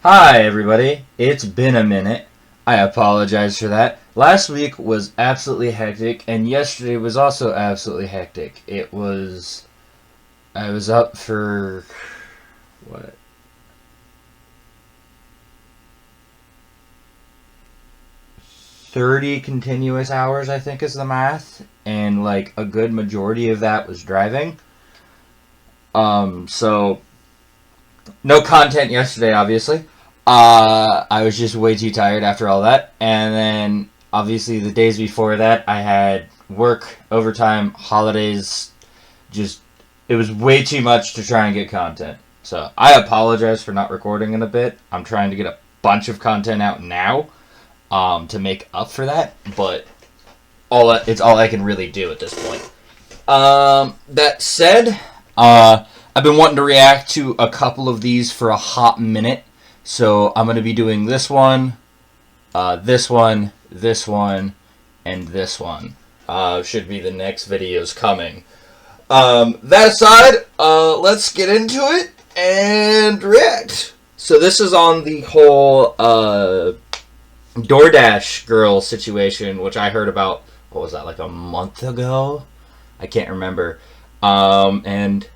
Hi, everybody. It's been a minute. I apologize for that. Last week was absolutely hectic, and yesterday was also absolutely hectic. I was up for, what, 30 continuous hours, I think is the math, and like a good majority of that was driving. So no content yesterday, obviously. I was just way too tired after all that. And then, obviously, the days before that, I had work, overtime, holidays. Just, it was way too much to try and get content. So, I apologize for not recording in a bit. I'm trying to get a bunch of content out now to make up for that. But it's all I can really do at this point. That said, I've been wanting to react to a couple of these for a hot minute. So I'm going to be doing this one, this one, this one, and this one. Should be the next videos coming. That aside, let's get into it and react. So this is on the whole Doordash girl situation, which I heard about, what was that, like a month ago? I can't remember. And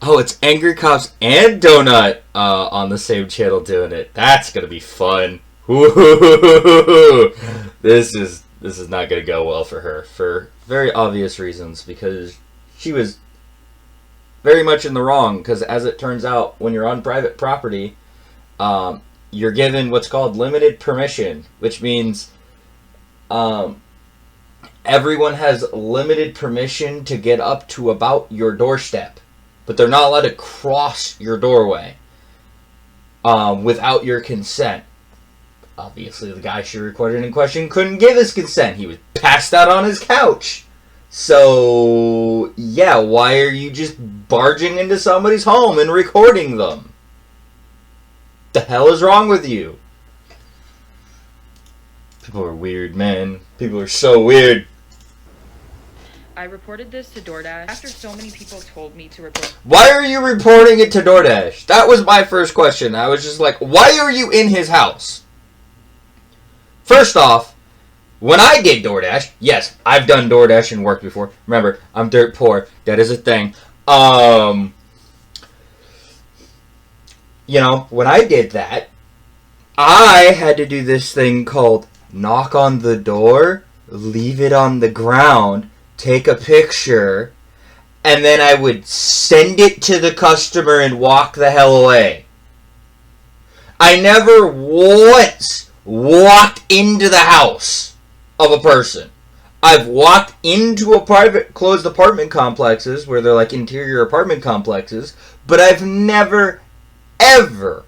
it's Angry Cops and Donut on the same channel doing it. That's gonna be fun. Woo-hoo-hoo-hoo-hoo. This is not gonna go well for her for very obvious reasons, because she was very much in the wrong. Because as it turns out, when you're on private property, you're given what's called limited permission, which means everyone has limited permission to get up to about your doorstep. But they're not allowed to cross your doorway without your consent. Obviously, the guy she recorded in question couldn't give his consent. He was passed out on his couch. So, yeah, why are you just barging into somebody's home and recording them? The hell is wrong with you? People are weird, man. People are so weird. I reported this to Doordash after so many people told me to report. Why are you reporting it to Doordash? That was my first question. I was just like, why are you in his house? First off, when I did Doordash, yes, I've done Doordash and worked before. Remember, I'm dirt poor. That is a thing. When I did that, I had to do this thing called knock on the door, leave it on the ground, take a picture, and then I would send it to the customer and walk the hell away. I never once walked into the house of a person. I've walked into a private closed apartment complexes where they're like interior apartment complexes, but I've never, ever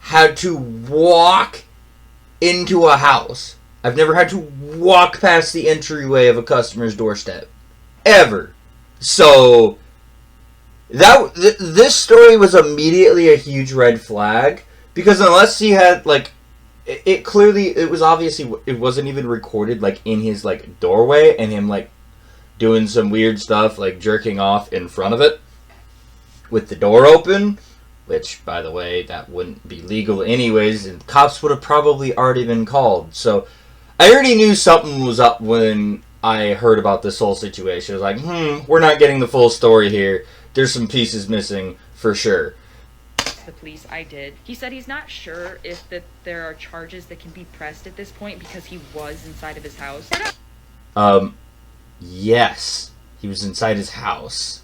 had to walk into a house. I've never had to walk past the entryway of a customer's doorstep. Ever. So, this story was immediately a huge red flag. Because unless he had, like, it wasn't even recorded, like, in his, like, doorway. And him, like, doing some weird stuff, like jerking off in front of it. With the door open. Which, by the way, that wouldn't be legal anyways. And cops would have probably already been called. So, I already knew something was up when I heard about this whole situation. I was like, we're not getting the full story here. There's some pieces missing, for sure. The police, I did. He said he's not sure if there are charges that can be pressed at this point because he was inside of his house. Yes. He was inside his house.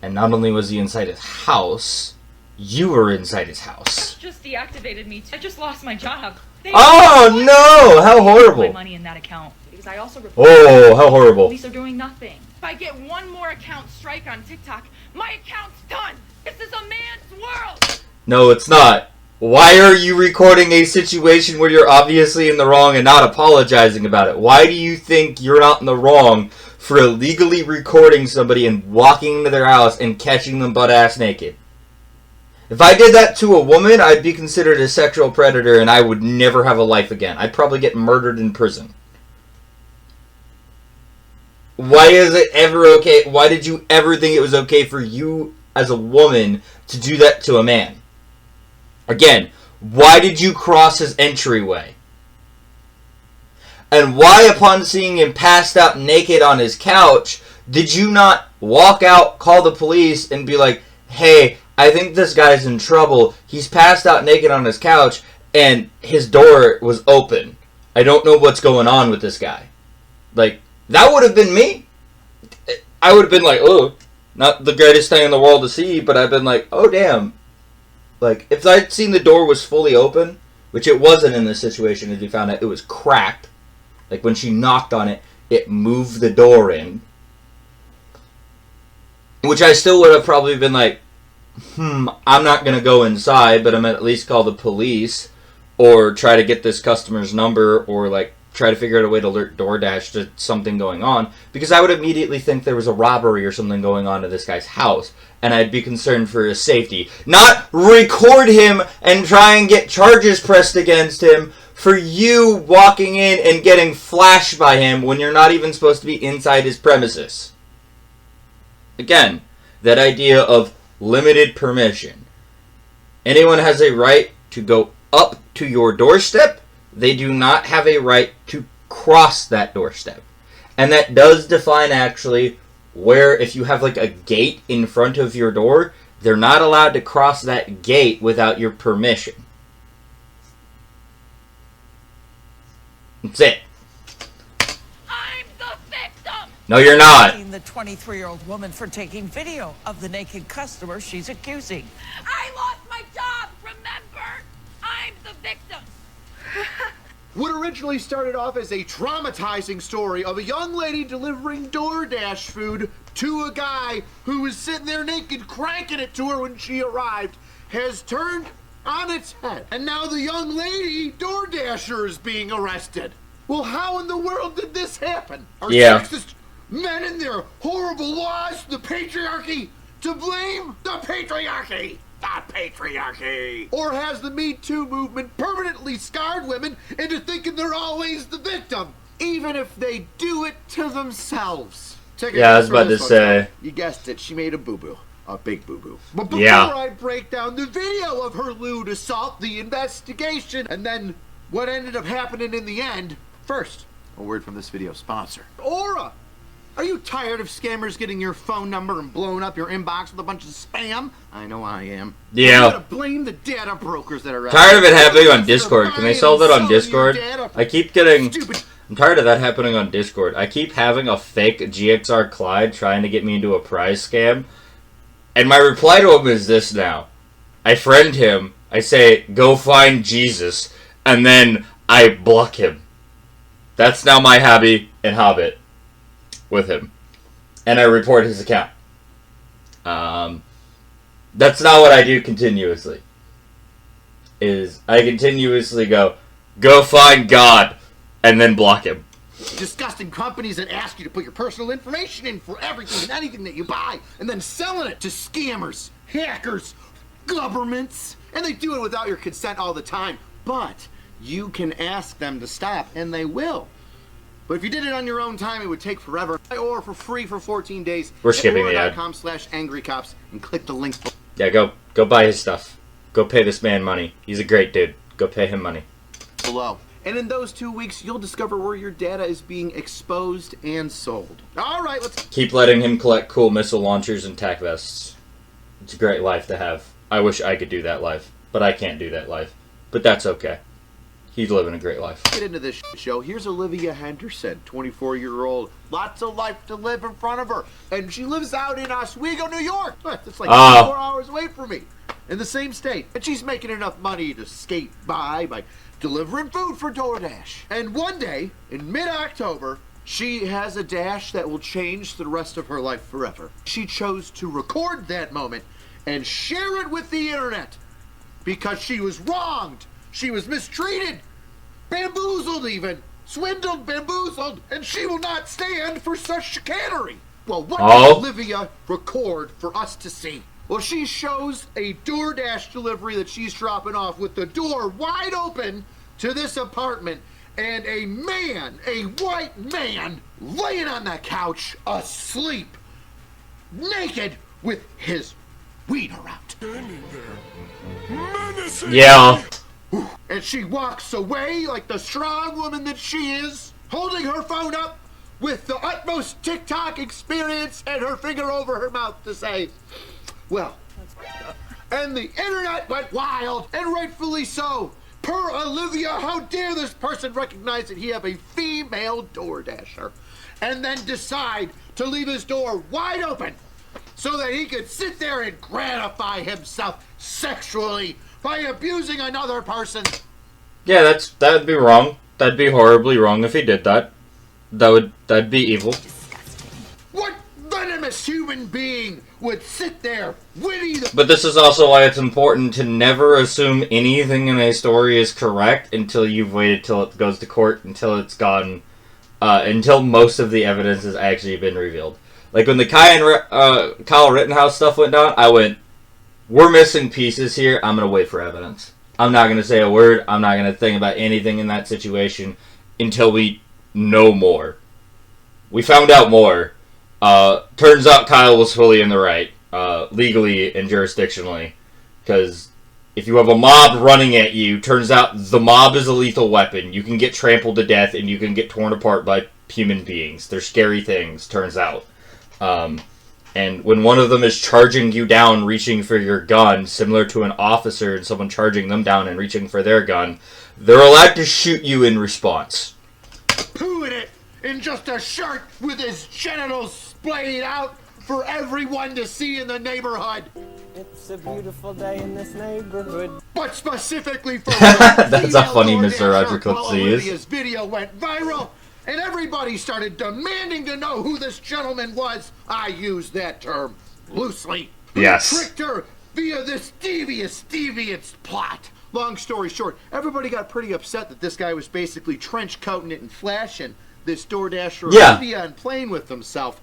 And not only was he inside his house, you were inside his house. Just deactivated me. I just lost my job. Oh no! How horrible! My money in that account because I also how horrible! Police are doing nothing. If I get one more account strike on TikTok, my account's done. This is a man's world. No, it's not. Why are you recording a situation where you're obviously in the wrong and not apologizing about it? Why do you think you're not in the wrong for illegally recording somebody and walking into their house and catching them butt-ass naked? If I did that to a woman, I'd be considered a sexual predator and I would never have a life again. I'd probably get murdered in prison. Why is it ever okay? Why did you ever think it was okay for you as a woman to do that to a man? Again, why did you cross his entryway? And why, upon seeing him passed out naked on his couch, did you not walk out, call the police, and be like, hey, I think this guy's in trouble. He's passed out naked on his couch, and his door was open. I don't know what's going on with this guy. Like, that would have been me. I would have been like, oh, not the greatest thing in the world to see, but I've been like, oh, damn. Like, if I'd seen the door was fully open, which it wasn't in this situation, as we found out, it was cracked. Like, when she knocked on it, it moved the door in. Which I still would have probably been like, I'm not going to go inside, but I'm going to at least call the police. Or try to get this customer's number, or, like, try to figure out a way to alert Doordash to something going on. Because I would immediately think there was a robbery or something going on to this guy's house. And I'd be concerned for his safety. Not record him and try and get charges pressed against him for you walking in and getting flashed by him when you're not even supposed to be inside his premises. Again, that idea of limited permission. Anyone has a right to go up to your doorstep. They do not have a right to cross that doorstep. And that does define, actually, where if you have like a gate in front of your door, they're not allowed to cross that gate without your permission. That's it. I'm the victim! No, you're not. The 23-year-old woman for taking video of the naked customer she's accusing. I lost my job, remember? I'm the victim. What originally started off as a traumatizing story of a young lady delivering Doordash food to a guy who was sitting there naked cranking it to her when she arrived has turned on its head. And now the young lady, Doordasher, is being arrested. Well, how in the world did this happen? Are sexist men and their horrible laws, the patriarchy, to blame? The patriarchy! The patriarchy! Or has the Me Too movement permanently scarred women into thinking they're always the victim, even if they do it to themselves? Yeah, I was about to say. You guessed it, she made a boo-boo. A big boo-boo. But before I break down the video of her lewd assault, the investigation, and then what ended up happening in the end, first, a word from this video sponsor. Aura! Are you tired of scammers getting your phone number and blowing up your inbox with a bunch of spam? I know I am. Yeah. You gotta blame the data brokers that are out tired of it happening on Discord. Can they solve that on Discord? I keep getting... I'm tired of that happening on Discord. I keep having a fake GXR Clyde trying to get me into a prize scam. And my reply to him is this now. I friend him. I say, go find Jesus. And then I block him. That's now my hobby in Hobbit. With him. And I report his account. That's not what I do continuously. I continuously go find God, and then block him. Disgusting companies that ask you to put your personal information in for everything and anything that you buy, and then selling it to scammers, hackers, governments, and they do it without your consent all the time. But you can ask them to stop, and they will. But if you did it on your own time, it would take forever. Or for free for 14 days. We're skipping the ad. .com/angrycops and click the link. Yeah, go buy his stuff. Go pay this man money. He's a great dude. Go pay him money. Below. And in those 2 weeks, you'll discover where your data is being exposed and sold. All right, let's keep letting him collect cool missile launchers and tac vests. It's a great life to have. I wish I could do that life, but I can't do that life. But that's okay. He's living a great life. Get into this show. Here's Olivia Henderson, 24-year-old. Lots of life to live in front of her. And she lives out in Oswego, New York. It's like 4 hours away from me. In the same state. And she's making enough money to skate by delivering food for Doordash. And one day, in mid-October, she has a dash that will change the rest of her life forever. She chose to record that moment and share it with the internet. Because she was wronged. She was mistreated, bamboozled even, swindled, bamboozled, and she will not stand for such chicanery. Well, what did Olivia record for us to see? Well, she shows a Doordash delivery that she's dropping off with the door wide open to this apartment, and a man, a white man, laying on that couch, asleep, naked, with his weed her out. Yeah. And she walks away like the strong woman that she is, holding her phone up with the utmost TikTok experience and her finger over her mouth to say, well, and the internet went wild, and rightfully so. Per Olivia, how dare this person recognize that he have a female DoorDasher and then decide to leave his door wide open so that he could sit there and gratify himself sexually by abusing another person. Yeah, that'd be wrong. That'd be horribly wrong if he did that. That'd be evil. What venomous human being would sit there, witty the... But this is also why it's important to never assume anything in a story is correct until you've waited till it goes to court, until it's gone, until most of the evidence has actually been revealed. Like when the Kyle Rittenhouse stuff went down, I went, we're missing pieces here, I'm going to wait for evidence. I'm not going to say a word, I'm not going to think about anything in that situation until we know more. We found out more. Turns out Kyle was fully in the right, legally and jurisdictionally. Because if you have a mob running at you, turns out the mob is a lethal weapon. You can get trampled to death and you can get torn apart by human beings. They're scary things, turns out. And when one of them is charging you down, reaching for your gun, similar to an officer and someone charging them down and reaching for their gun, they're allowed to shoot you in response. Pooing it in just a shirt with his genitals splayed out for everyone to see in the neighborhood. It's a beautiful day in this neighborhood. But specifically for that's a funny Mr. Roger Clip is. His video went viral, and everybody started demanding to know who this gentleman was. I use that term loosely. Yes. Who tricked her via this devious plot. Long story short, everybody got pretty upset that this guy was basically trench coating it and flashing this DoorDasher Olivia and playing with himself.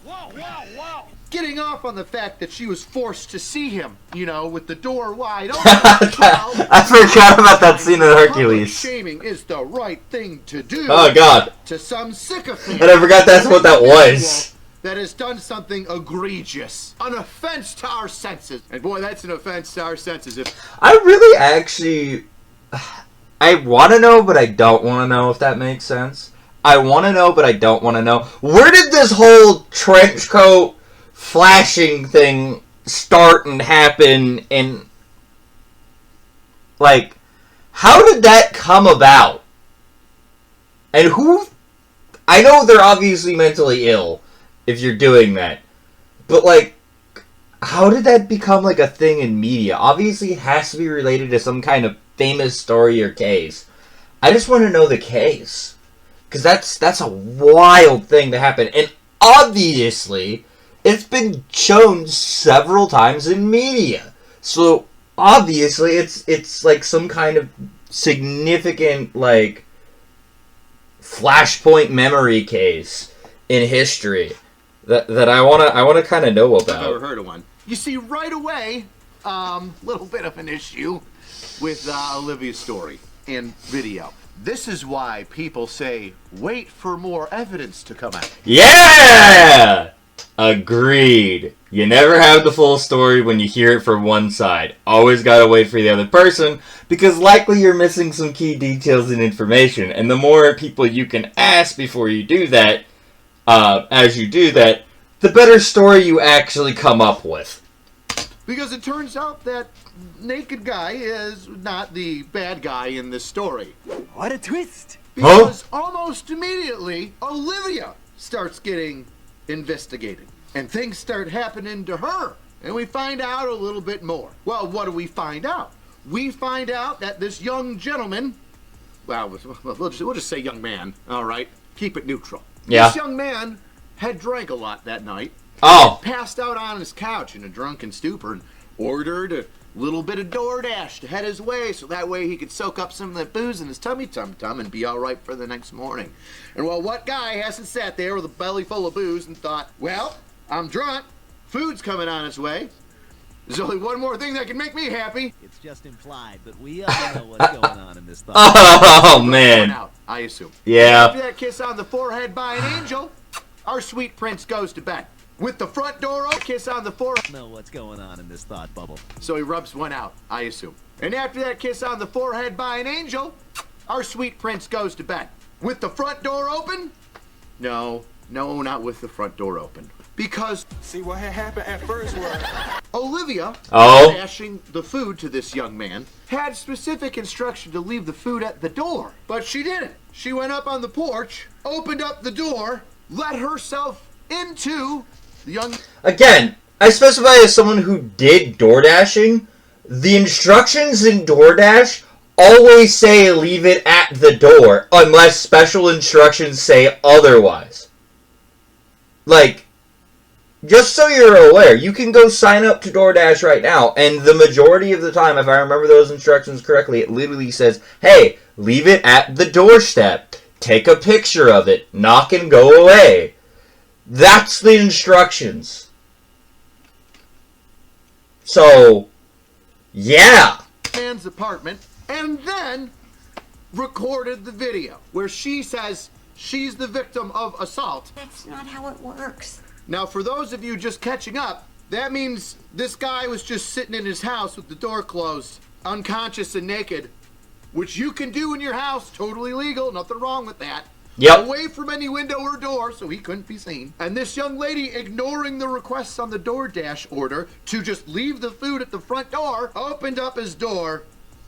Whoa. Getting off on the fact that she was forced to see him, you know, with the door wide open. I forgot about that scene in Hercules. Shaming is the right thing to do. Oh, God. To some sycophant. And I forgot that's what that was. That has done something egregious. An offense to our senses. And boy, that's an offense to our senses. I really actually... I want to know, but I don't want to know, if that makes sense. I want to know, but I don't want to know. Where did this whole trench coat flashing thing start and happen? And, like, how did that come about? And who... I know they're obviously mentally ill if you're doing that. But, like, how did that become, like, a thing in media? Obviously, it has to be related to some kind of famous story or case. I just want to know the case. Because that's a wild thing to happen. And obviously, it's been shown several times in media. So, obviously, it's like some kind of significant, like, flashpoint memory case in history that I wanna kind of know about. I've never heard of one. You see, right away, little bit of an issue with Olivia's story and video. This is why people say, wait for more evidence to come out. Yeah! Agreed. You never have the full story when you hear it from one side. Always gotta wait for the other person, because likely you're missing some key details and information. And the more people you can ask before you do that, as you do that, the better story you actually come up with. Because it turns out that naked guy is not the bad guy in this story. What a twist! Because almost immediately, Olivia starts getting investigated. And things start happening to her. And we find out a little bit more. Well, what do we find out? We find out that this young gentleman, well, we'll just say young man, all right? Keep it neutral. Yeah. This young man had drank a lot that night. Oh. Passed out on his couch in a drunken stupor and ordered a little bit of Doordash to head his way so that way he could soak up some of that booze in his tummy tum-tum and be all right for the next morning. And well, what guy hasn't sat there with a belly full of booze and thought, well, I'm drunk, food's coming on its way, there's only one more thing that can make me happy. It's just implied, but we all know what's going on in this thought. Oh, man. Out, I assume. Yeah. After that kiss on the forehead by an angel, our sweet prince goes to bed. with the front door open, kiss on the forehead. Know what's going on in this thought bubble. So he rubs one out, I assume. And after that kiss on the forehead by an angel, our sweet prince goes to bed. With the front door open? No, not with the front door open. Because See, what had happened at first was Olivia, Oh. dashing the food to this young man, had specific instruction to leave the food at the door. But she didn't. She went up on the porch, opened up the door, let herself into the young... Again, I specify as someone who did DoorDashing, the instructions in DoorDash always say leave it at the door, unless special instructions say otherwise. Like, just so you're aware, you can go sign up to DoorDash right now, and the majority of the time, if I remember those instructions correctly, it literally says, hey, leave it at the doorstep. Take a picture of it. Knock and go away. That's the instructions. So, yeah. man's apartment, and then recorded the video where she says she's the victim of assault. That's not how it works. Now, for those of you just catching up, that means this guy was just sitting in his house with the door closed, unconscious and naked, which you can do in your house, totally legal, nothing wrong with that. Yep. Away from any window or door, so he couldn't be seen. And this young lady, ignoring the requests on the DoorDash order to just leave the food at the front door, opened up his door,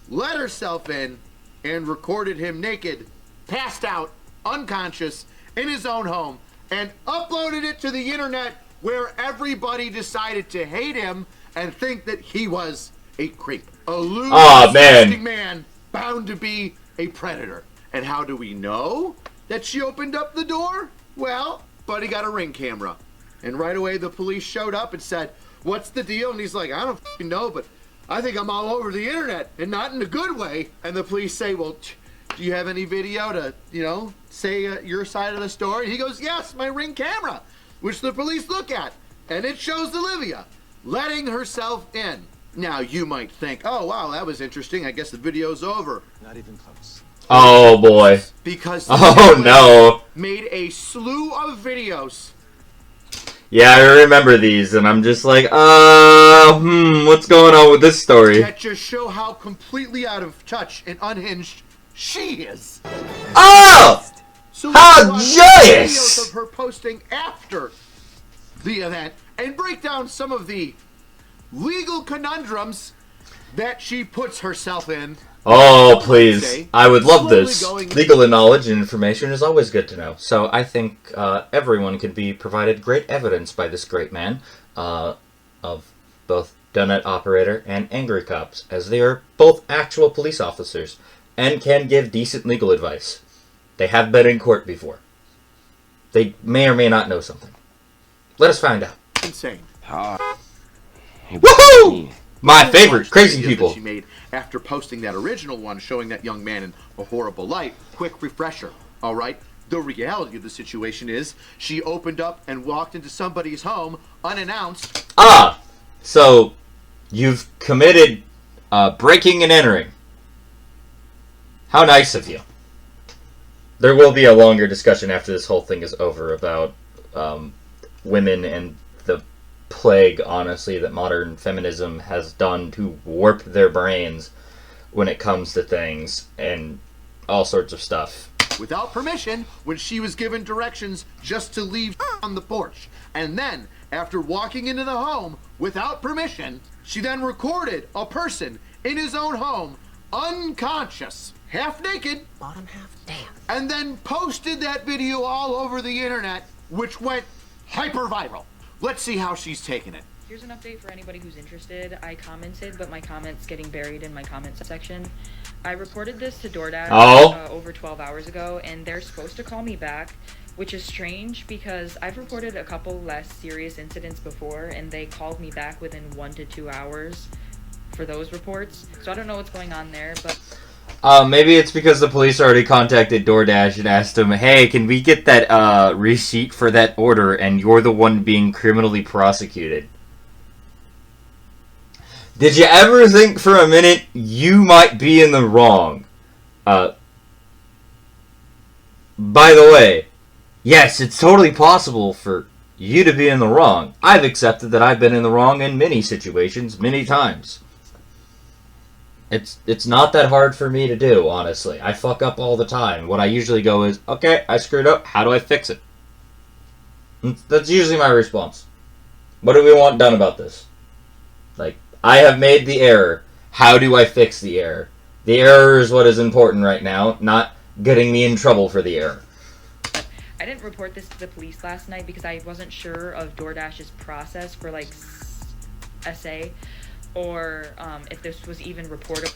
let herself in, and recorded him naked, passed out, unconscious, in his own home, and uploaded it to the internet where everybody decided to hate him and think that he was a creep. A lewd, disgusting man bound to be a predator. And how do we know that she opened up the door? Well, Buddy got a Ring camera. And right away the police showed up and said, what's the deal? And he's like, I don't f***ing know, but I think I'm all over the internet, and not in a good way. And the police say, well, do you have any video to, say your side of the story? And he goes, yes, my Ring camera, which the police look at. And it shows Olivia letting herself in. Now, you might think, oh, wow, that was interesting. I guess the video's over. not even close. Oh, boy. Because no. made a slew of videos. Yeah, I remember these, and I'm just like, what's going on with this story? That just show how completely out of touch and unhinged she is. Oh! So How let's watch joyous! videos of her posting after the event and break down some of the legal conundrums that she puts herself in. Oh, please. I would love Slowly this. going- Legal knowledge and information is always good to know. So I think everyone could be provided great evidence by this great man of both donut operator and angry cops, as they are both actual police officers and can give decent legal advice. They have been in court before. They may or may not know something. Let us find out. Insane. Woohoo! My Watch favorite, the crazy videos that people. she made after posting that original one showing that young man in a horrible light. Quick refresher, all right? The reality of the situation is she opened up and walked into somebody's home unannounced. So you've committed breaking and entering. How nice of you. There will be a longer discussion after this whole thing is over about women and the plague, honestly, that modern feminism has done to warp their brains when it comes to things and all sorts of stuff. Without permission, when she was given directions just to leave on the porch. And then, after walking into the home without permission, she then recorded a person in his own home, unconscious, half naked, Bottom half, damn. and then posted that video all over the internet, which went hyper viral. Let's see how she's taking it. Here's an update for anybody who's interested. I commented, but my comment's getting buried in my comments section. I reported this to DoorDash over 12 hours ago, and they're supposed to call me back, which is strange because I've reported a couple less serious incidents before, and they called me back within 1 to 2 hours for those reports. So I don't know what's going on there, but... Maybe it's because the police already contacted DoorDash and asked them, hey, can we get that receipt for that order, and you're the one being criminally prosecuted. Did you ever think for a minute you might be in the wrong? By the way, yes, it's totally possible for you to be in the wrong. I've accepted that I've been in the wrong in many situations, many times. It's not that hard for me to do, honestly. I fuck up all the time. What I usually go is, okay, I screwed up. How do I fix it? That's usually my response. What do we want done about this? Like, I have made the error. How do I fix the error? The error is what is important right now, not getting me in trouble for the error. I didn't report this to the police last night because I wasn't sure of DoorDash's process for, like, SA, or if this was even reportable.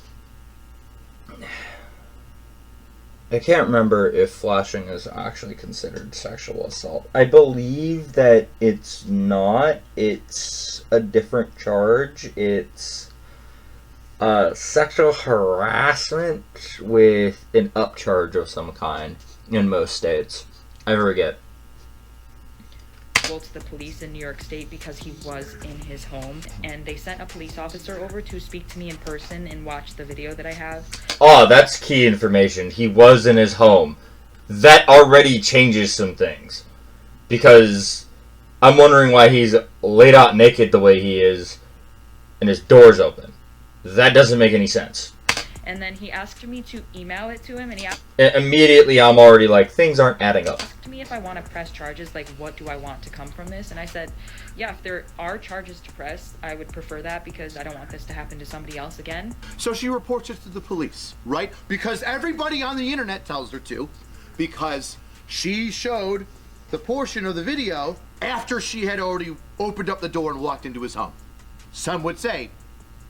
I can't remember if flashing is actually considered sexual assault. I believe that it's not. It's a different charge. It's sexual harassment with an upcharge of some kind in most states. I forget. To the police in New York State because he was in his home, and they sent a police officer over to speak to me in person and watch the video that I have. Oh, that's key information. He was in his home. That already changes some things. Because I'm wondering why he's laid out naked the way he is and his door's open. That doesn't make any sense. And then he asked me to email it to him, and he asked immediately I'm already like, things aren't adding up. Asked me if I want to press charges, like what do I want to come from this, and I said, yeah, if there are charges to press, I would prefer that because I don't want this to happen to somebody else again. So she reports it to the police, right? Because everybody on the internet tells her to, because she showed the portion of the video after she had already opened up the door and walked into his home. Some would say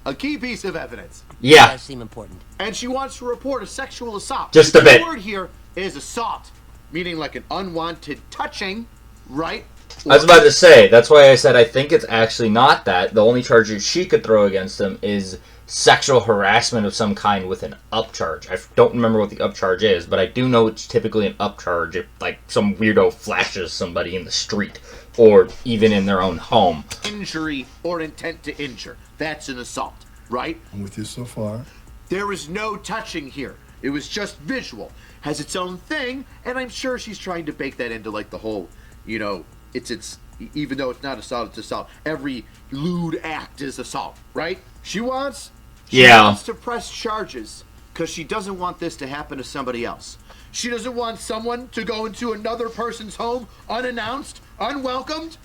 a key piece of evidence. Yeah. It does seem important. And she wants to report a sexual assault. Just a bit. The word here is assault, meaning like an unwanted touching, right? I was about to say, that's why I said I think it's actually not that. The only charges she could throw against him is sexual harassment of some kind with an upcharge. I don't remember what the upcharge is, but I do know it's typically an upcharge if, like, some weirdo flashes somebody in the street or even in their own home. Injury or intent to injure. That's an assault, right? I'm with you so far. There was no touching here. It was just visual. Has its own thing, and I'm sure she's trying to bake that into, like, the whole, you know, it's even though it's not assault, it's assault. Every lewd act is assault, right? She wants to press charges because she doesn't want this to happen to somebody else. She doesn't want someone to go into another person's home unannounced, unwelcomed,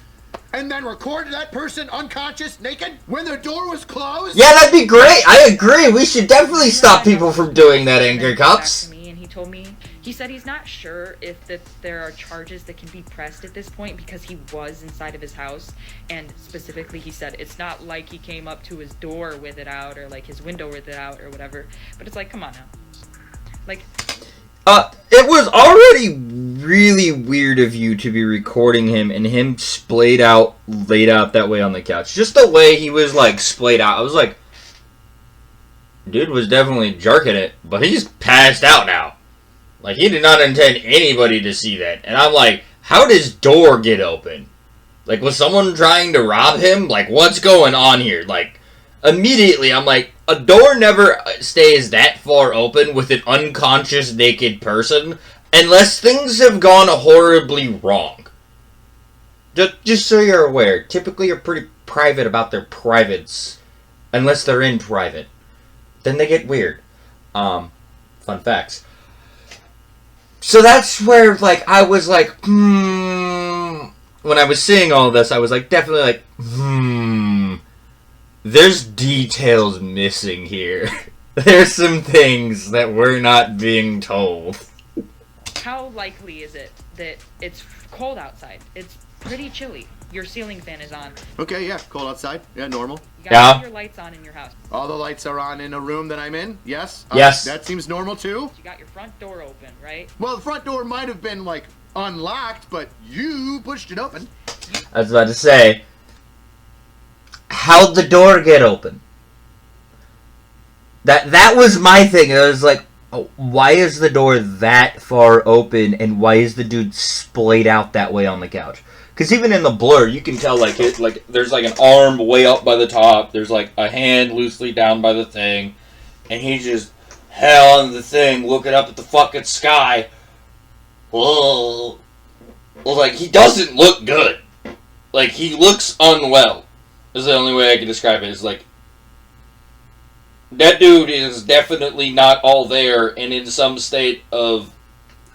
and then record that person unconscious, naked, when their door was closed. Yeah, that'd be great. I agree. We should definitely stop people from doing that, Angry Cops. And he told me, he said he's not sure if there are charges that can be pressed at this point because he was inside of his house, and specifically he said it's not like he came up to his door with it out or like his window with it out or whatever, but it's like, come on now. Like, it was already really weird of you to be recording him and him laid out that way on the couch. Just the way he was, like, splayed out. I was like, dude was definitely jerking it, but he's passed out now. Like, he did not intend anybody to see that. And I'm like, how did his door get open? Like, was someone trying to rob him? Like, what's going on here? Like, immediately, I'm like, a door never stays that far open with an unconscious naked person unless things have gone horribly wrong. Just so you're aware, typically you're pretty private about their privates, unless they're in private. Then they get weird. Fun facts. So that's where, like, I was like, when I was seeing all this, I was like, definitely like, there's details missing here. There's some things that we're not being told. how likely is it that it's cold outside? It's pretty chilly. Your ceiling fan is on. Okay, yeah, cold outside. Yeah, normal. You got all your lights on in your house. All the lights are on in a room that I'm in, yes? Yes. That seems normal, too. You got your front door open, right? Well, the front door might have been, like, unlocked, but you pushed it open. I was about to say, how'd the door get open? That was my thing. It was like, oh, why is the door that far open, and why is the dude splayed out that way on the couch? Because even in the blur, you can tell, like, there's, like, an arm way up by the top. There's, like, a hand loosely down by the thing. And he's just hell on the thing, looking up at the fucking sky. Whoa. Well, like, he doesn't look good. Like, he looks unwell. Is the only way I can describe it. Is like, that dude is definitely not all there and in some state of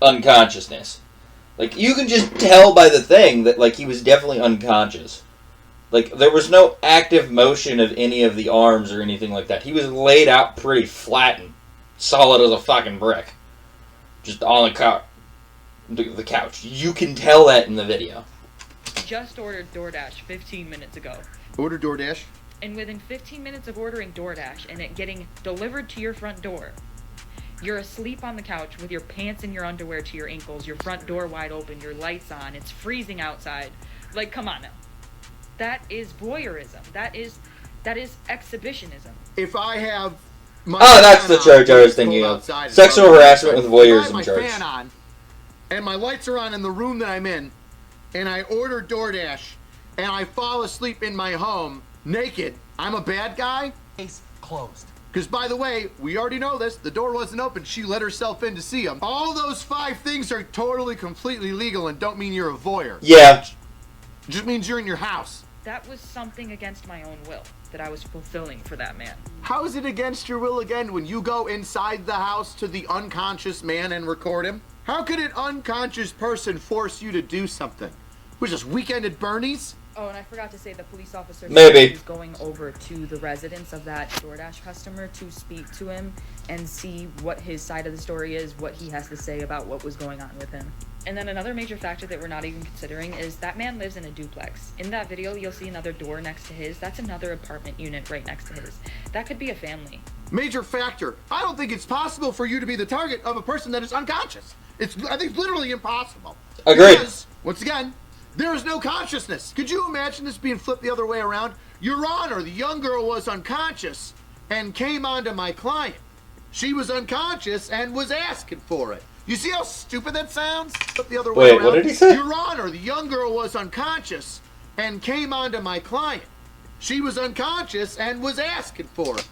unconsciousness. Like, you can just tell by the thing that, like, he was definitely unconscious. Like, there was no active motion of any of the arms or anything like that. He was laid out pretty flat and solid as a fucking brick. Just on the couch. You can tell that in the video. Just ordered Doordash 15 minutes ago. Order DoorDash. And within 15 minutes of ordering Doordash and it getting delivered to your front door, you're asleep on the couch with your pants and your underwear to your ankles, your front door wide open, your lights on, it's freezing outside. Like, come on now. That is voyeurism. That is exhibitionism. If I have my that's fan the charge on, I was it's thinking cold of. outside, Sexual it's harassment with If I have voyeurism my charge. fan on, and my lights are on in the room that I'm in, and I order DoorDash, and I fall asleep in my home naked, I'm a bad guy? Case closed. Because, by the way, we already know this. The door wasn't open. She let herself in to see him. All those 5 things are totally, completely legal and don't mean you're a voyeur. Yeah. Just means you're in your house. That was something against my own will that I was fulfilling for that man. How is it against your will again when you go inside the house to the unconscious man and record him? How could an unconscious person force you to do something? Was this Weekend at Bernie's? Oh, and I forgot to say the police officer Maybe. is going over to the residence of that DoorDash customer to speak to him and see what his side of the story is, what he has to say about what was going on with him. And then another major factor that we're not even considering is that man lives in a duplex. In that video, you'll see another door next to his. That's another apartment unit right next to his. That could be a family. Major factor. I don't think it's possible for you to be the target of a person that is unconscious. I think it's literally impossible. Agreed. Because, once again, there is no consciousness. Could you imagine this being flipped the other way around? Your Honor, the young girl was unconscious and came onto my client. She was unconscious and was asking for it. You see how stupid that sounds? Flip the other way around. Wait, what did he say? Your Honor, the young girl was unconscious and came onto my client. She was unconscious and was asking for it.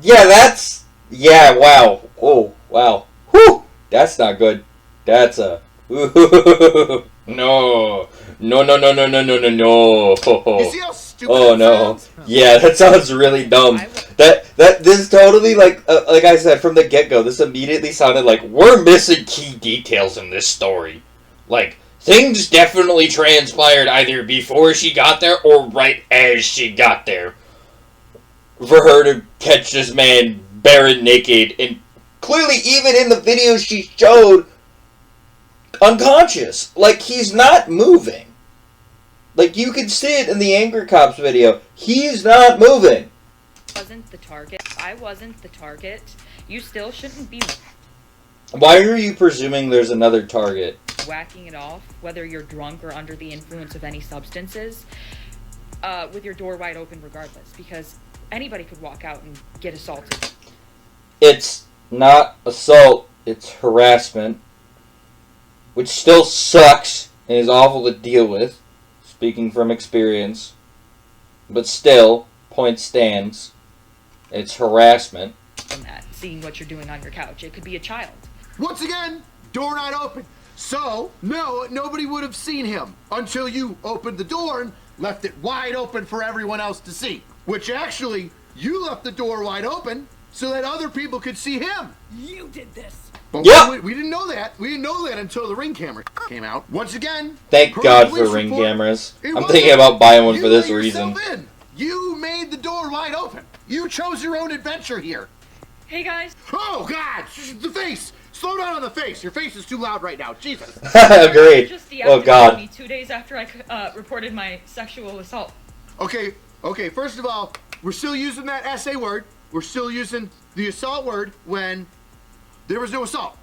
Yeah, wow. Oh, wow. Whew! That's not good. That's a... No. No. You see how stupid Oh, that no. sounds? Yeah, that sounds really dumb. This totally, like I said, from the get-go, this immediately sounded like, we're missing key details in this story. Like, things definitely transpired either before she got there or right as she got there. For her to catch this man buried naked, and clearly even in the video she showed, unconscious. Like, he's not moving. Like, you can see it in the Angry Cops video. He's not moving. Wasn't the target. I wasn't the target. You still shouldn't be Why are you presuming there's another target? whacking it off, whether you're drunk or under the influence of any substances, with your door wide open regardless, because anybody could walk out and get assaulted. It's not assault, it's harassment. Which still sucks and is awful to deal with, speaking from experience. But still, point stands. It's harassment. From that, seeing what you're doing on your couch. It could be a child. Once again, door not open. So, no, nobody would have seen him until you opened the door and left it wide open for everyone else to see. Which actually, you left the door wide open so that other people could see him. You did this. But Yep. we didn't know that. We didn't know that until the Ring camera came out. Once again, Thank per God police for Ring report, cameras. it I'm wasn't thinking about buying one you for this let reason. yourself in. You made the door wide open. You chose your own adventure here. Hey guys, Oh, God! The face! Slow down on the face. Your face is too loud right now. Jesus. Agreed. just Oh deactivated God. me 2 days after I reported my sexual assault. Okay, first of all, we're still using that SA word. We're still using the assault word when there was no assault.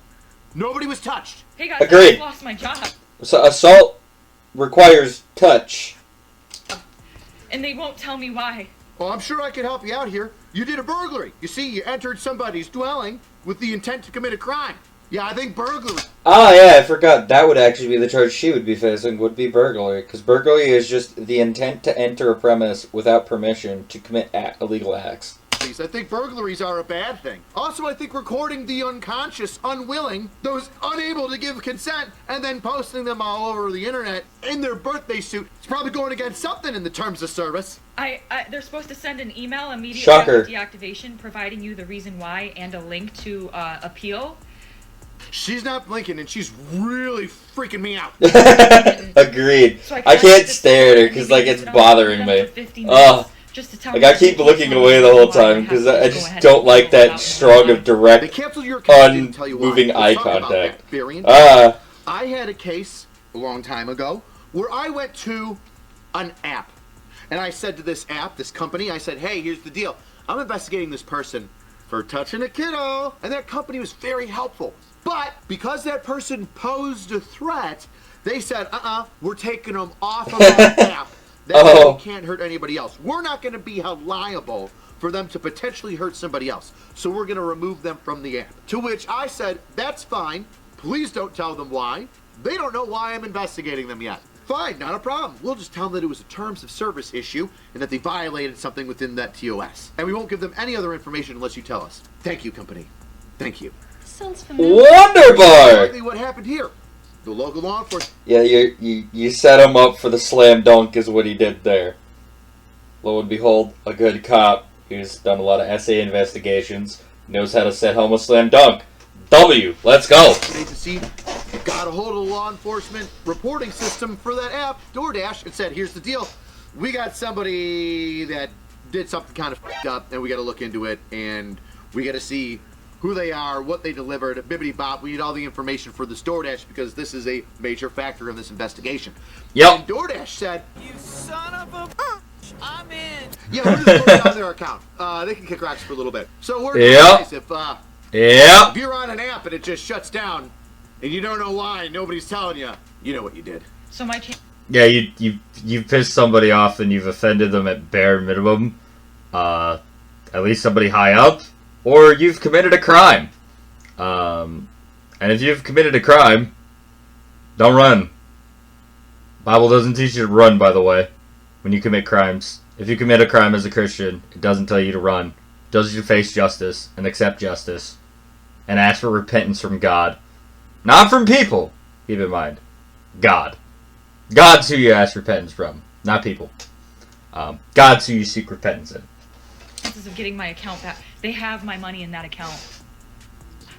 Nobody was touched. Hey guys, Agreed. I just lost my job, So assault requires touch. and they won't tell me why. Well, I'm sure I can help you out here. You did a burglary. You see, you entered somebody's dwelling with the intent to commit a crime. Yeah, I think burglary. Ah, yeah, I forgot. That would actually be the charge she would be facing, would be burglary. Because burglary is just the intent to enter a premise without permission to commit illegal acts. burglaries. I think burglaries are a bad thing. Also, I think recording the unconscious, unwilling, those unable to give consent, and then posting them all over the internet in their birthday suit is probably going against something in the terms of service. They're supposed to send an email immediately Shocker. after deactivation, providing you the reason why and a link to appeal. She's not blinking, and she's really freaking me out. Agreed. So I can't stare at her because like it's bothering me. Ugh. Like I keep looking away the whole time because I just don't like that strong of They direct, canceled your account, didn't tell you why. unmoving We'll eye talk about contact. that, Barry. Ah. I had a case a long time ago where I went to an app. And I said to this app, this company, I said, hey, here's the deal. I'm investigating this person for touching a kiddo. And that company was very helpful. But because that person posed a threat, they said, we're taking them off of our app. That way they can't hurt anybody else. We're not going to be held liable for them to potentially hurt somebody else. So we're going to remove them from the app. To which I said, that's fine. Please don't tell them why. They don't know why I'm investigating them yet. Fine, not a problem. We'll just tell them that it was a terms of service issue and that they violated something within that TOS. And we won't give them any other information unless you tell us. Thank you, company. Thank you. Sounds familiar. Wonderbar! Exactly what happened here. The local law enforcement. Yeah, you set him up for the slam dunk is what he did there. Lo and behold, a good cop who's done a lot of SA investigations, knows how to set home a slam dunk. W, let's go. Agency got a hold of the law enforcement reporting system for that app, Doordash, and said, here's the deal. We got somebody that did something kind of f***ed up, and we got to look into it, and we got to see who they are, what they delivered, bibbity-bop. We need all the information for this Doordash because this is a major factor in this investigation. Yep. And Doordash said, You son of a I'm in. yeah, we're just closing down their account. They can kick rocks for a little bit. So we're Yep. if you're on an app and it just shuts down and you don't know why, nobody's telling you, you know what you did. So my Yeah, you pissed somebody off and you've offended them at bare minimum. At least somebody high up. Or you've committed a crime. And if you've committed a crime, don't run. Bible doesn't teach you to run, by the way, when you commit crimes. If you commit a crime as a Christian, it doesn't tell you to run. It tells you to face justice and accept justice. And ask for repentance from God. Not from people, keep in mind. God. God's who you ask repentance from, not people. God's who you seek repentance in. chances of getting my account back. They have my money in that account.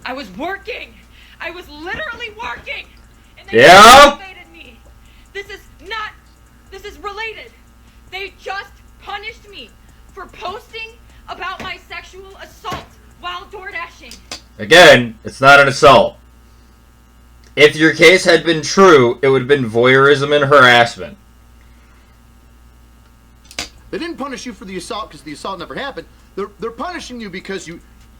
I was working. I was literally working. And they motivated me. This is related. They just punished me for posting about my sexual assault while door dashing. Again, it's not an assault. If your case had been true, it would have been voyeurism and harassment. They didn't punish you for the assault because the assault never happened. They're punishing you because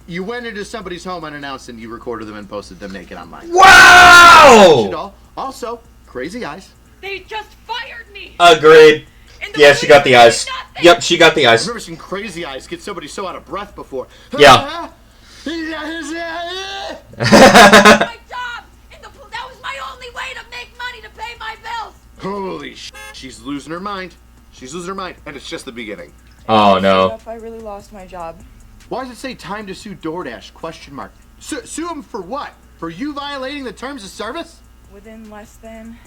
you went into somebody's home unannounced and you recorded them and posted them naked online. Wow! Also, crazy eyes. They just fired me. Agreed. Yeah, she got the eyes. Yep, she got the eyes. I've never seen crazy eyes get somebody so out of breath before. Yeah. My job, and that was my only way to make money to pay my bills. Holy sh! She's losing her mind. She's losing her mind, and it's just the beginning. Oh no. If I really lost my job. Why does it say time to sue Doordash? Question mark. Sue him for what? For you violating the terms of service? Within less than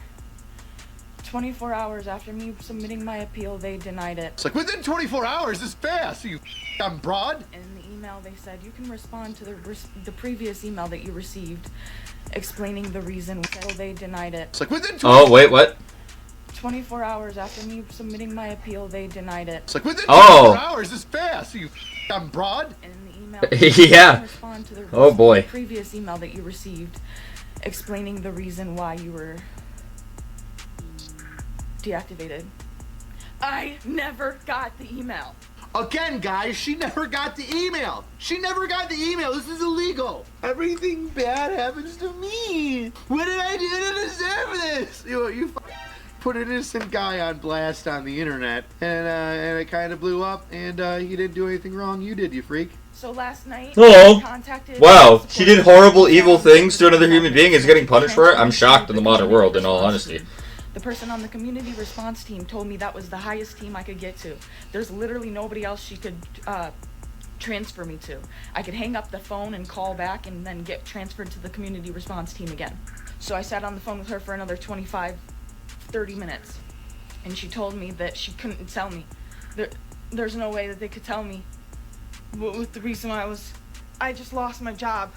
24 hours after me submitting my appeal, they denied it. It's like within 24 hours is fast. You I'm broad. In the email, they said you can respond to the previous email that you received, explaining the reason. So they denied it. It's like within. Oh wait, what? 24 hours after me submitting my appeal, they denied it. It's like within 24 hours is fast. You I'm broad. In the email, they said you can respond to the previous email that you received, explaining the reason why you were deactivated. I never got the email. Again, guys, she never got the email. She never got the email. This is illegal. Everything bad happens to me. What did I do to deserve this? You put an innocent guy on blast on the internet, and it kind of blew up, and he didn't do anything wrong. You did, you freak. So last night, hello. Contacted. Wow, she did horrible, evil things to another human being. Is getting punished for it. I'm shocked in the modern world, in all honesty. The person on the community response team told me that was the highest team I could get to. There's literally nobody else she could transfer me to. I could hang up the phone and call back and then get transferred to the community response team again. So I sat on the phone with her for another 25, 30 minutes. And she told me that she couldn't tell me. There's no way that they could tell me what the reason why I just lost my job.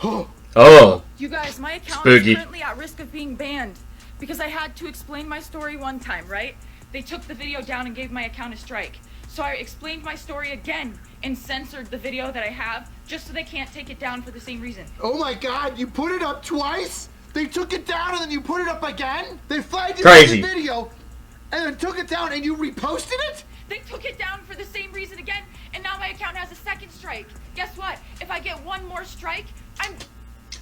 Oh. You guys, my account Spooky. is currently at risk of being banned because I had to explain my story one time, right? They took the video down and gave my account a strike. So I explained my story again and censored the video that I have just so they can't take it down for the same reason. Oh my God, you put it up twice? They took it down and then you put it up again? They flagged you for the video and then took it down and you reposted it? They took it down for the same reason again, and now my account has a second strike. Guess what? If I get one more strike, I'm...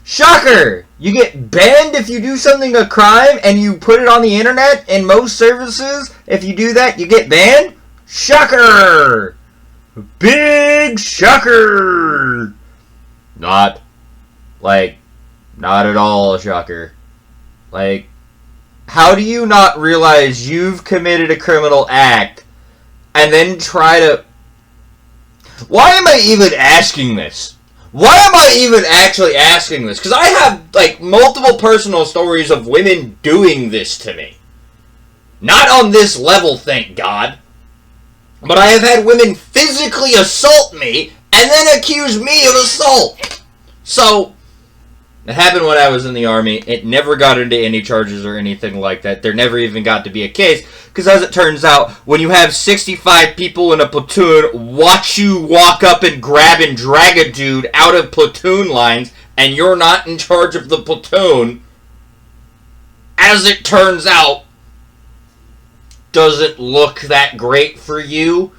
Shocker! You get banned if you do something a crime and you put it on the internet in most services. If you do that, you get banned? Shocker! Big shocker! Not at all a shocker. Like, how do you not realize you've committed a criminal act and then try to... Why am I even asking this? Why am I even actually asking this? Because I have, like, multiple personal stories of women doing this to me. Not on this level, thank God. But I have had women physically assault me and then accuse me of assault. So, it happened when I was in the Army. It never got into any charges or anything like that. There never even got to be a case. Because as it turns out, when you have 65 people in a platoon watch you walk up and grab and drag a dude out of platoon lines, and you're not in charge of the platoon, as it turns out, doesn't look that great for you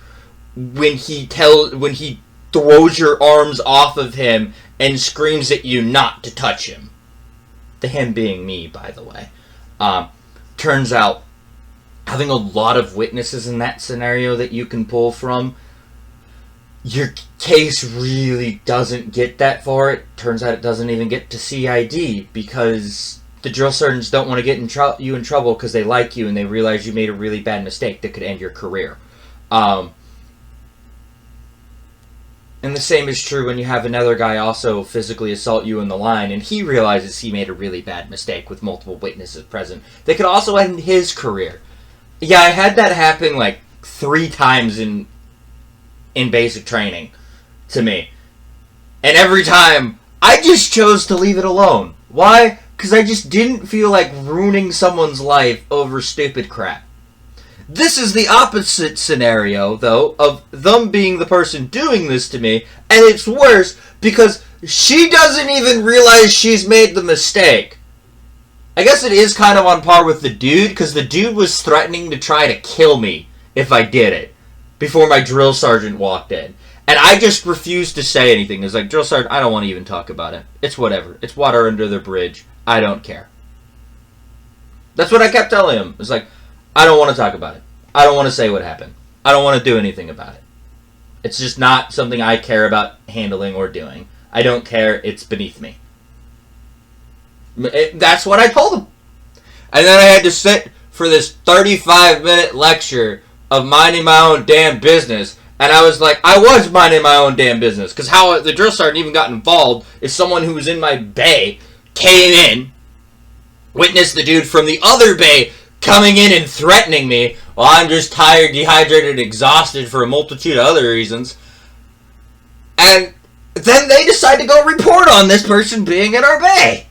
when he throws your arms off of him and screams at you not to touch him. The him being me, by the way. Turns out, having a lot of witnesses in that scenario that you can pull from, your case really doesn't get that far. It turns out it doesn't even get to CID because the drill sergeants don't want to get you in trouble because they like you and they realize you made a really bad mistake that could end your career. And the same is true when you have another guy also physically assault you in the line and he realizes he made a really bad mistake with multiple witnesses present. They could also end his career. Yeah, I had that happen like 3 times in basic training to me. And every time, I just chose to leave it alone. Why? Because I just didn't feel like ruining someone's life over stupid crap. This is the opposite scenario, though, of them being the person doing this to me, and it's worse because she doesn't even realize she's made the mistake. I guess it is kind of on par with the dude, because the dude was threatening to try to kill me if I did it, before my drill sergeant walked in. And I just refused to say anything. It's like, drill sergeant, I don't want to even talk about it. It's whatever. It's water under the bridge. I don't care. That's what I kept telling him. It's like, I don't want to talk about it. I don't want to say what happened. I don't want to do anything about it. It's just not something I care about handling or doing. I don't care. It's beneath me. That's what I told him. And then I had to sit for this 35-minute lecture of minding my own damn business. And I was like, I was minding my own damn business. Because how the drill sergeant even got involved is someone who was in my bay came in, witnessed the dude from the other bay coming in and threatening me. Well, I'm just tired, dehydrated, exhausted for a multitude of other reasons. And then they decide to go report on this person being in our bay.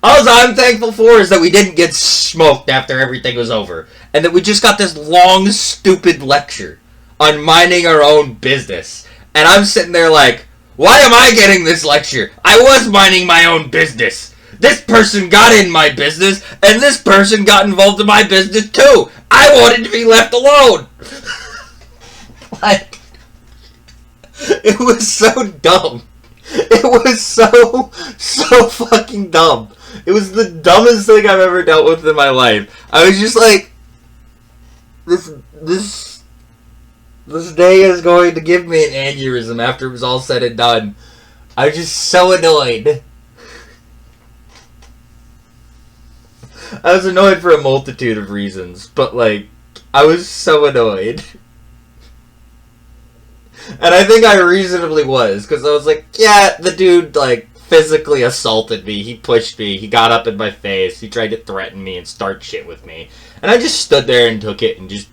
All I'm thankful for is that we didn't get smoked after everything was over. And that we just got this long, stupid lecture on minding our own business. And I'm sitting there like, why am I getting this lecture? I was minding my own business. This person got in my business, and this person got involved in my business too. I wanted to be left alone. Like, it was so dumb. It was so fucking dumb. It was the dumbest thing I've ever dealt with in my life. I was just like, this day is going to give me an aneurysm after it was all said and done. I was just so annoyed. I was annoyed for a multitude of reasons, but, like, I was so annoyed. And I think I reasonably was, because I was like, yeah, the dude, like, physically assaulted me, he pushed me, he got up in my face, he tried to threaten me and start shit with me. And I just stood there and took it and just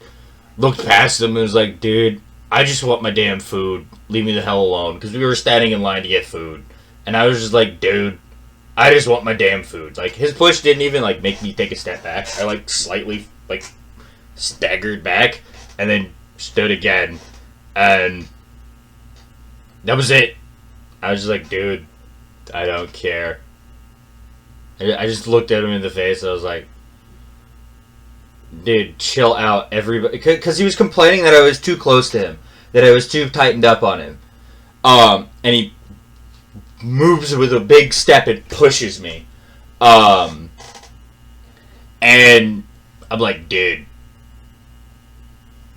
looked past him and was like, dude, I just want my damn food, leave me the hell alone, because we were standing in line to get food. And I was just like, dude, I just want my damn food. Like, his push didn't even, like, make me take a step back. I, like, slightly, like, staggered back and then stood again. And that was it. I was just like, dude, I don't care. I just looked at him in the face. And I was like, dude, chill out, everybody. Because he was complaining that I was too close to him. That I was too tightened up on him. And he moves with a big step and pushes me. And I'm like, dude.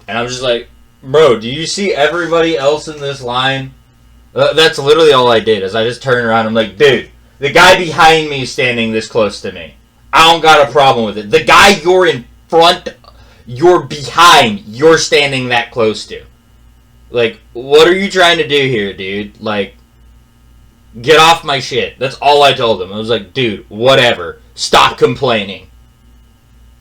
And I'm just like, bro, do you see everybody else in this line? That's literally all I did, is I just turned around and I'm like, dude, the guy behind me is standing this close to me. I don't got a problem with it. The guy you're in front, you're behind, you're standing that close to. Like, what are you trying to do here, dude? Like, get off my shit. That's all I told him. I was like, dude, whatever. Stop complaining.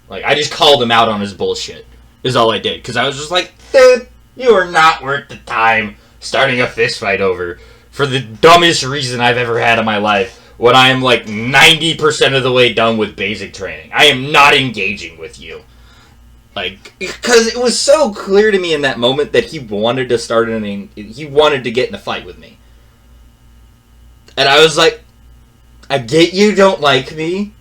Like, I just called him out on his bullshit. Is all I did. Because I was just like, dude, you are not worth the time starting a fist fight over for the dumbest reason I've ever had in my life when I am like 90% of the way done with basic training. I am not engaging with you. Like, because it was so clear to me in that moment that he wanted to he wanted to get in a fight with me. And I was like, I get you don't like me,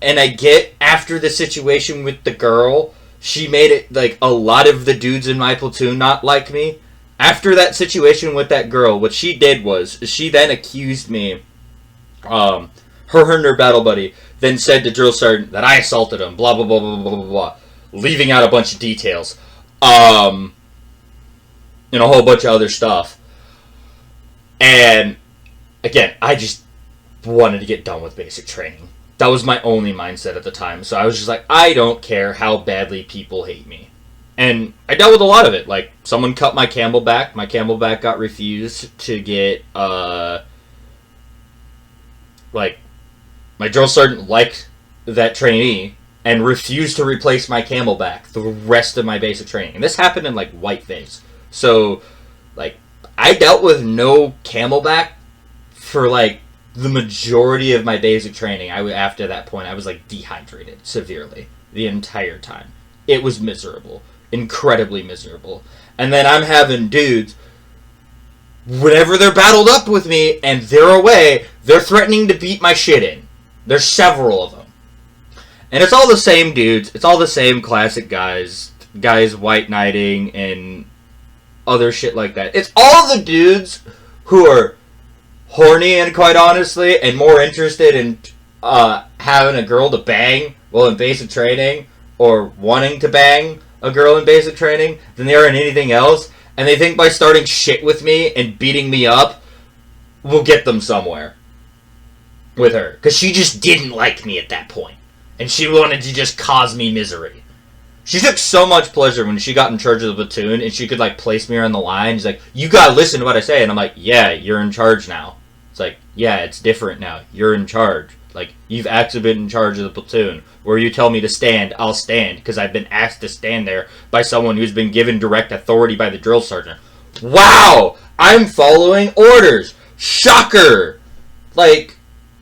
and I get after the situation with the girl, she made it like a lot of the dudes in my platoon not like me. After that situation with that girl, what she did was, she then accused me, her and her battle buddy, then said to drill sergeant that I assaulted him, blah, blah, blah, blah, blah, blah, blah, leaving out a bunch of details, and a whole bunch of other stuff. And, again, I just wanted to get done with basic training. That was my only mindset at the time, so I was just like, I don't care how badly people hate me. And I dealt with a lot of it. Like, someone cut my camelback. My camelback got refused to get, like, my drill sergeant liked that trainee and refused to replace my camelback the rest of my basic training. And this happened in, like, whiteface. So, like, I dealt with no camelback for, like, the majority of my basic training. After that point, I was, like, dehydrated severely the entire time. It was miserable. Incredibly miserable. And then I'm having dudes, whenever they're battled up with me and they're away, they're threatening to beat my shit in. There's several of them. And it's all the same dudes. It's all the same classic guys. Guys white knighting and other shit like that. It's all the dudes who are horny, and quite honestly, and more interested in having a girl to bang while in basic training, or wanting to bang a girl in basic training, than they are in anything else. And they think by starting shit with me and beating me up will get them somewhere with her. Because she just didn't like me at that point. And she wanted to just cause me misery. She took so much pleasure when she got in charge of the platoon and she could, like, place me on the line. She's like, you gotta listen to what I say. And I'm like, yeah, you're in charge now. It's like, yeah, it's different now. You're in charge. Like, you've actually been in charge of the platoon. Where you tell me to stand, I'll stand. Because I've been asked to stand there by someone who's been given direct authority by the drill sergeant. Wow! I'm following orders! Shocker! Like,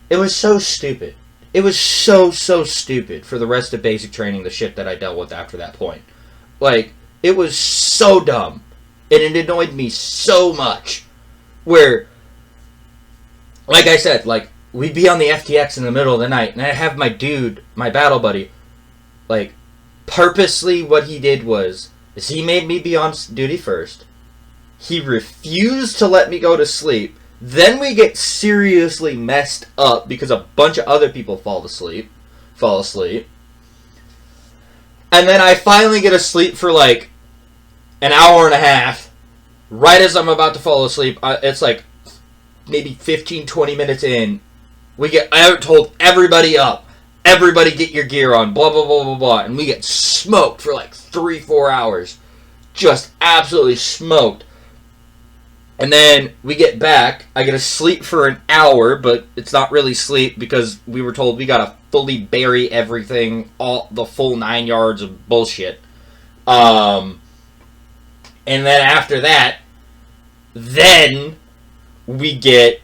it was so stupid. It was so stupid for the rest of basic training, the shit that I dealt with after that point. Like, it was so dumb. And it annoyed me so much. Where, like I said, like, we'd be on the FTX in the middle of the night, and I'd have my dude, my battle buddy, like, purposely what he did was, is he made me be on duty first. He refused to let me go to sleep. Then we get seriously messed up because a bunch of other people fall asleep. And then I finally get asleep for like an hour and a half. Right as I'm about to fall asleep, it's like maybe 15, 20 minutes in. I told everybody up. everybody get your gear on, blah, blah, blah, blah, blah. And we get smoked for like 3-4 hours. Just absolutely smoked. And then we get back. I get to sleep for an hour, but it's not really sleep because we were told we got to fully bury everything, all the full 9 yards of bullshit. And then after that, then we get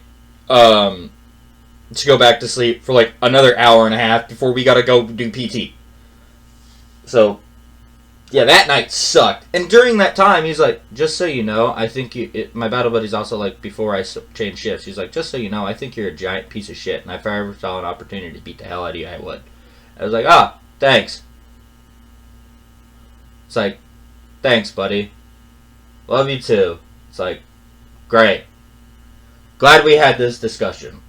to go back to sleep for like another hour and a half before we got to go do PT. So, yeah, that night sucked. And during that time, he's like, just so you know, I think my battle buddy's also like, before I changed shifts, he's like, just so you know, I think you're a giant piece of shit. And if I ever saw an opportunity to beat the hell out of you, I would. I was like, thanks. It's like, thanks, buddy. Love you too. It's like, great. Glad we had this discussion.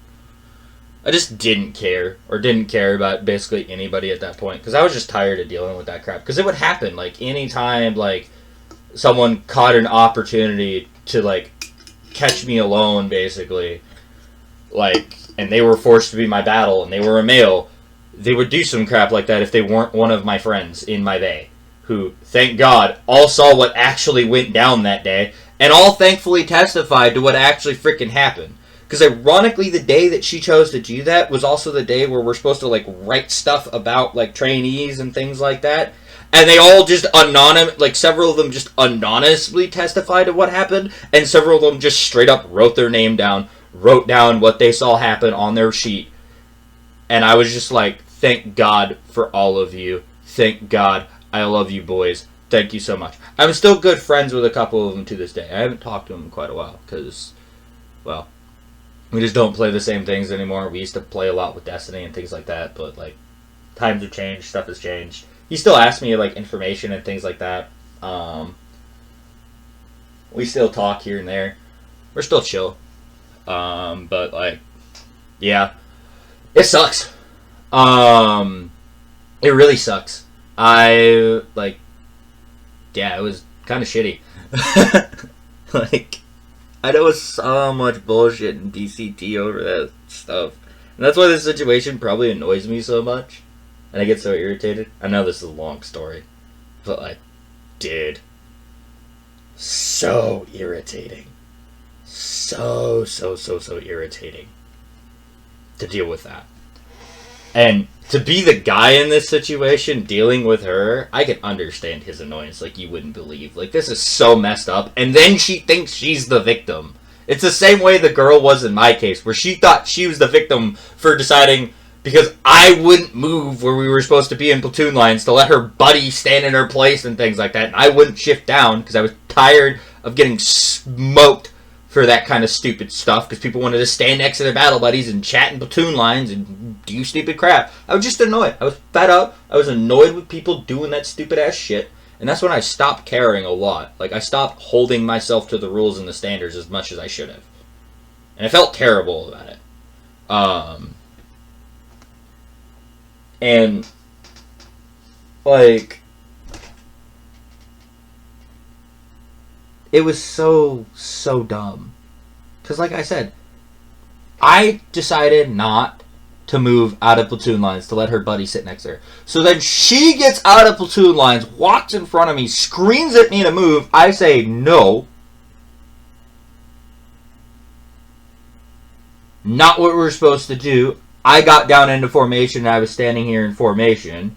I just didn't care about basically anybody at that point because I was just tired of dealing with that crap. Because it would happen like anytime like someone caught an opportunity to like catch me alone, basically, like, and they were forced to be my battle and they were a male, they would do some crap like that if they weren't one of my friends in my bay, who, thank God, all saw what actually went down that day and all thankfully testified to what actually freaking happened. Because ironically, the day that she chose to do that was also the day where we're supposed to like write stuff about like trainees and things like that. And they all just several of them just anonymously testified to what happened. And several of them just straight up wrote their name down, wrote down what they saw happen on their sheet. And I was just like, thank God for all of you. Thank God. I love you boys. Thank you so much. I'm still good friends with a couple of them to this day. I haven't talked to them in quite a while because, well, we just don't play the same things anymore. We used to play a lot with Destiny and things like that, but like times have changed, stuff has changed. He still asks me like information and things like that. We still talk here and there. We're still chill. But like, yeah, it sucks. It really sucks. It was kind of shitty. Like, I know so much bullshit in DCT over that stuff. And that's why this situation probably annoys me so much. And I get so irritated. I know this is a long story. But, like, dude. So irritating. So irritating. To deal with that. And to be the guy in this situation dealing with her, I can understand his annoyance like you wouldn't believe. Like, this is so messed up. And then she thinks she's the victim. It's the same way the girl was in my case, where she thought she was the victim for deciding, because I wouldn't move where we were supposed to be in platoon lines, to let her buddy stand in her place and things like that. And I wouldn't shift down because I was tired of getting smoked for that kind of stupid stuff, because people wanted to stand next to their battle buddies and chat in platoon lines and do stupid crap. I was just annoyed. I was fed up. I was annoyed with people doing that stupid ass shit. And that's when I stopped caring a lot. Like, I stopped holding myself to the rules and the standards as much as I should have. And I felt terrible about it. And, like, it was so dumb. Because, like I said, I decided not to move out of platoon lines to let her buddy sit next to her. So then she gets out of platoon lines, walks in front of me, screams at me to move. I say no. Not what we're supposed to do. I got down into formation and I was standing here in formation.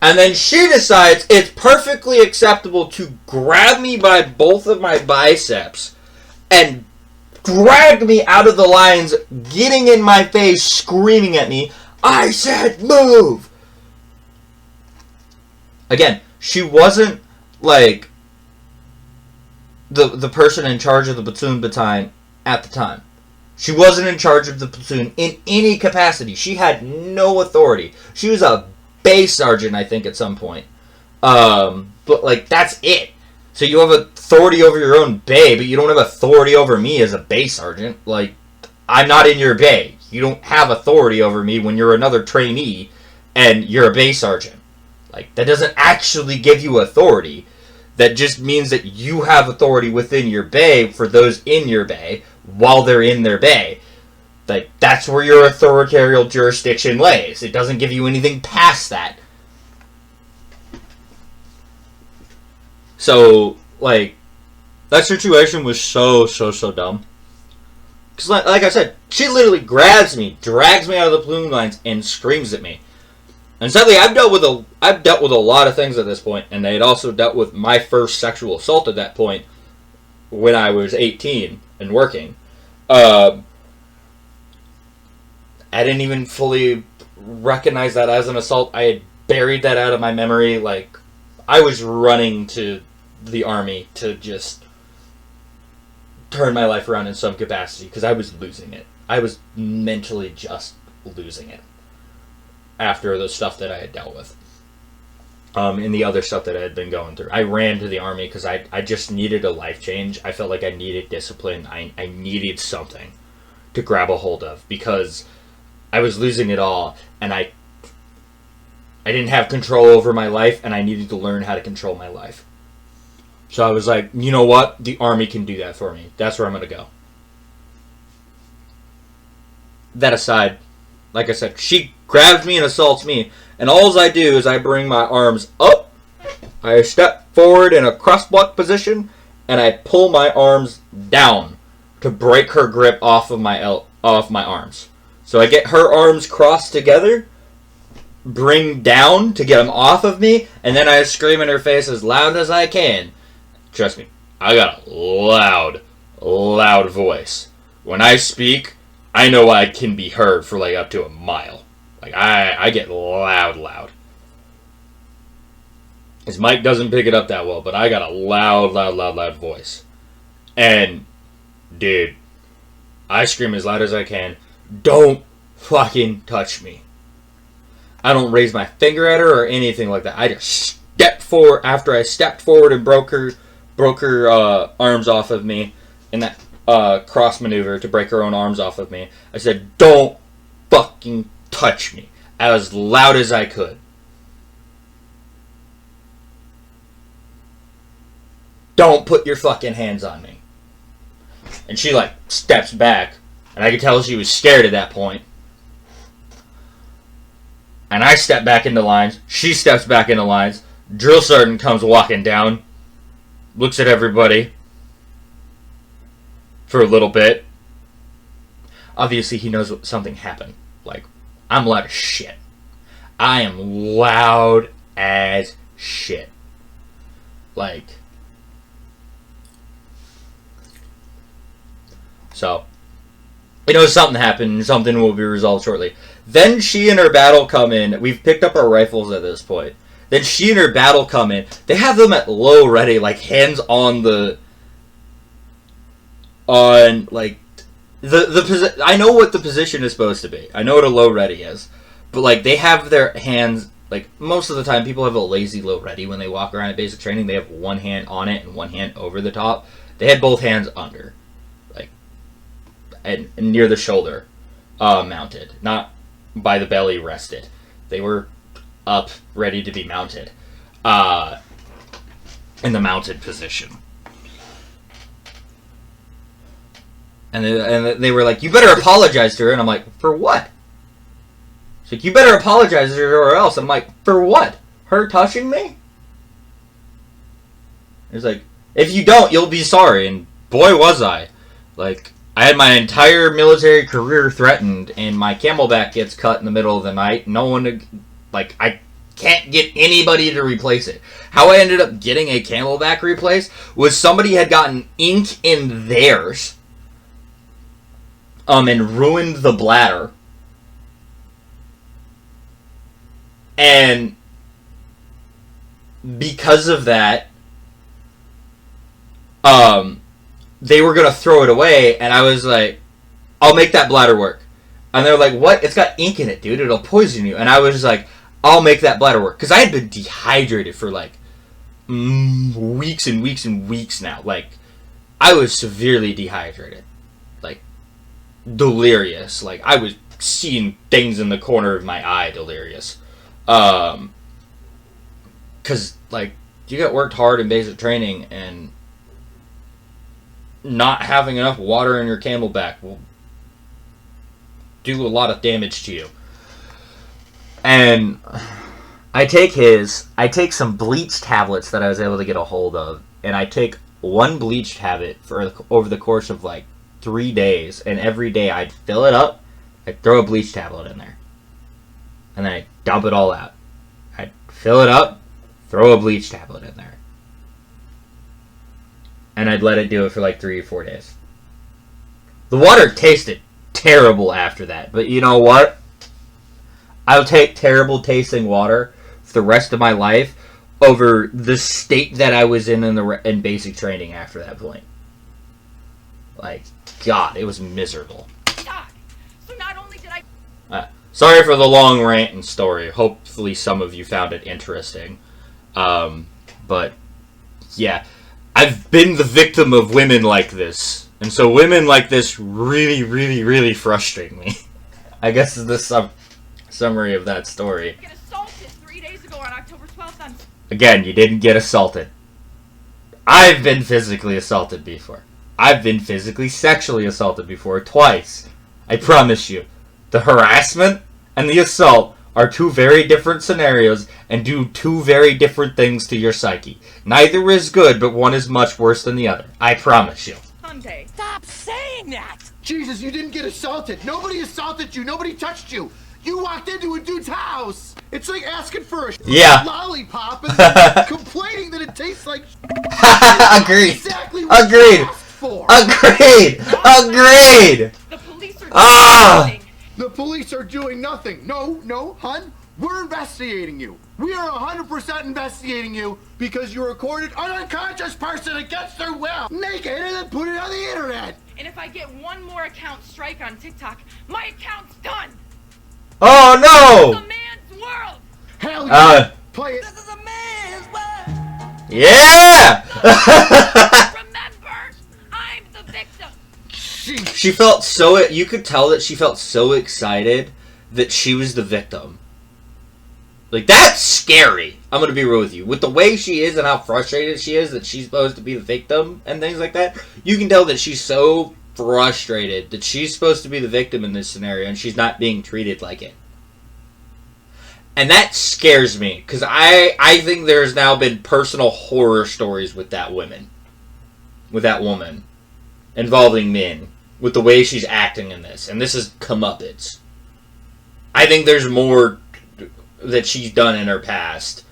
And then she decides it's perfectly acceptable to grab me by both of my biceps and drag me out of the lines, getting in my face, screaming at me, I said move! Again, she wasn't, like, the person in charge of the platoon battalion at the time. She wasn't in charge of the platoon in any capacity. She had no authority. She was a base sergeant, I think, at some point. But, like, that's it. So you have authority over your own bay, but you don't have authority over me as a base sergeant. Like, I'm not in your bay. You don't have authority over me when you're another trainee and you're a base sergeant. Like, that doesn't actually give you authority. That just means that you have authority within your bay for those in your bay while they're in their bay. Like, that's where your authoritarian jurisdiction lays. It doesn't give you anything past that. So, like, that situation was so dumb. Because, like I said, she literally grabs me, drags me out of the platoon lines, and screams at me. And sadly, I've dealt with a lot of things at this point, and they had also dealt with my first sexual assault at that point when I was 18 and working. I didn't even fully recognize that as an assault. I had buried that out of my memory. Like, I was running to the army to just turn my life around in some capacity because I was losing it. I was mentally just losing it after the stuff that I had dealt with. And the other stuff that I had been going through. I ran to the army because I just needed a life change. I felt like I needed discipline. I needed something to grab a hold of because I was losing it all, and I didn't have control over my life, and I needed to learn how to control my life. So I was like, you know what? The army can do that for me. That's where I'm going to go. That aside, like I said, she grabs me and assaults me, and all I do is I bring my arms up, I step forward in a cross-block position, and I pull my arms down to break her grip off my arms. So I get her arms crossed together, bring down to get them off of me, and then I scream in her face as loud as I can. Trust me, I got a loud voice. When I speak, I know I can be heard for like up to a mile. Like, I get loud. His mic doesn't pick it up that well, but I got a loud voice. And, dude, I scream as loud as I can, don't fucking touch me. I don't raise my finger at her or anything like that. I just stepped forward after I stepped forward and broke her arms off of me in that cross maneuver to break her own arms off of me. I said, don't fucking touch me, as loud as I could. Don't put your fucking hands on me. And she like steps back, and I could tell she was scared at that point. And I step back into lines. She steps back into lines. Drill sergeant comes walking down, looks at everybody for a little bit. Obviously, he knows something happened. Like, I'm loud as shit. I am loud as shit. Like, so, he knows something happened. Something will be resolved shortly. Then she and her battle come in. We've picked up our rifles at this point. Then she and her battle come in. They have them at low ready, like hands on the... On, like... I know what the position is supposed to be. I know what a low ready is. But, like, they have their hands... Like, most of the time, people have a lazy low ready when they walk around at basic training. They have one hand on it and one hand over the top. They had both hands under. Like, and near the shoulder. Mounted. Not by the belly rested. They were up, ready to be mounted. In the mounted position. And they were like, you better apologize to her. And I'm like, for what? She's like, you better apologize to her or else. I'm like, for what? Her touching me? It's like, if you don't, you'll be sorry. And boy, was I. Like, I had my entire military career threatened, and my camelback gets cut in the middle of the night. No one, like, I can't get anybody to replace it. How I ended up getting a camelback replaced was somebody had gotten ink in theirs, and ruined the bladder. And because of that, they were going to throw it away, and I was like, I'll make that bladder work. And they were like, what? It's got ink in it, dude. It'll poison you. And I was like, I'll make that bladder work. Because I had been dehydrated for, like, weeks and weeks and weeks now. Like, I was severely dehydrated. Like, delirious. Like, I was seeing things in the corner of my eye delirious. Because, like, you get worked hard in basic training, and not having enough water in your camelback will do a lot of damage to you. And I take some bleach tablets that I was able to get a hold of, and I take one bleach tablet for over the course of like 3 days, and every day I'd fill it up, I'd throw a bleach tablet in there, and then I'd dump it all out. I'd fill it up, throw a bleach tablet in there, and I'd let it do it for like 3 or 4 days. The water tasted terrible after that, but you know what? I'll take terrible tasting water for the rest of my life over the state that I was in basic training after that point. Like, God, it was miserable. God. So not only did I... Sorry for the long rant and story. Hopefully some of you found it interesting. But, yeah. I've been the victim of women like this. And so women like this really, really, really frustrate me. I guess is the summary of that story. I got assaulted 3 days ago on October 12th on... Again, you didn't get assaulted. I've been physically assaulted before. I've been physically sexually assaulted before, twice. I promise you. The harassment and the assault are 2 very different scenarios and do 2 very different things to your psyche. Neither is good, but one is much worse than the other. I promise you. Sunday. Stop saying that! Jesus, you didn't get assaulted. Nobody assaulted you. Nobody touched you. You walked into a dude's house. It's like asking for a lollipop and complaining that it tastes like Agreed. Exactly what Agreed. you asked for. Agreed. Agreed. The police are doing nothing. The police are doing nothing. No, hun. We're investigating you. We are 100% investigating you because you recorded an unconscious person against their will, naked, and then put it on the internet. And if I get one more account strike on TikTok, my account's done. Oh no! It's a man's world. Hell yeah. Play it. This is a man's world! Yeah! Remember, I'm the victim. She felt so... You could tell that she felt so excited that she was the victim. Like, that's scary. I'm gonna be real with you. With the way she is and how frustrated she is that she's supposed to be the victim and things like that, you can tell that she's so frustrated that she's supposed to be the victim in this scenario and she's not being treated like it. And that scares me, because I think there's now been personal horror stories with that woman. With that woman. Involving men. With the way she's acting in this. And this is comeuppance. I think there's more that she's done in her past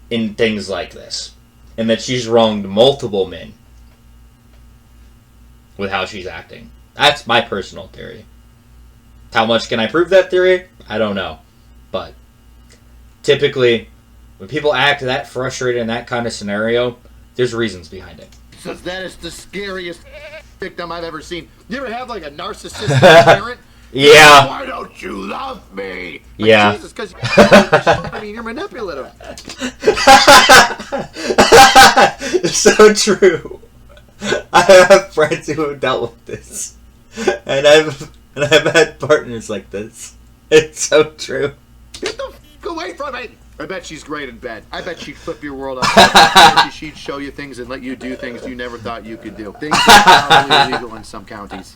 in things like this. And that she's wronged multiple men with how she's acting. That's my personal theory. How much can I prove that theory? I don't know. But typically, when people act that frustrated in that kind of scenario, there's reasons behind it. Says that is the scariest victim I've ever seen. You ever have like a narcissistic parent? Yeah. Why don't you love me? Like, yeah. Jesus, because I mean, you're manipulative. So true. I have friends who have dealt with this, and I've had partners like this. It's so true. Get the f away from me! I bet she's great in bed. I bet she'd flip your world up. She'd show you things and let you do things you never thought you could do. Things that are probably illegal in some counties.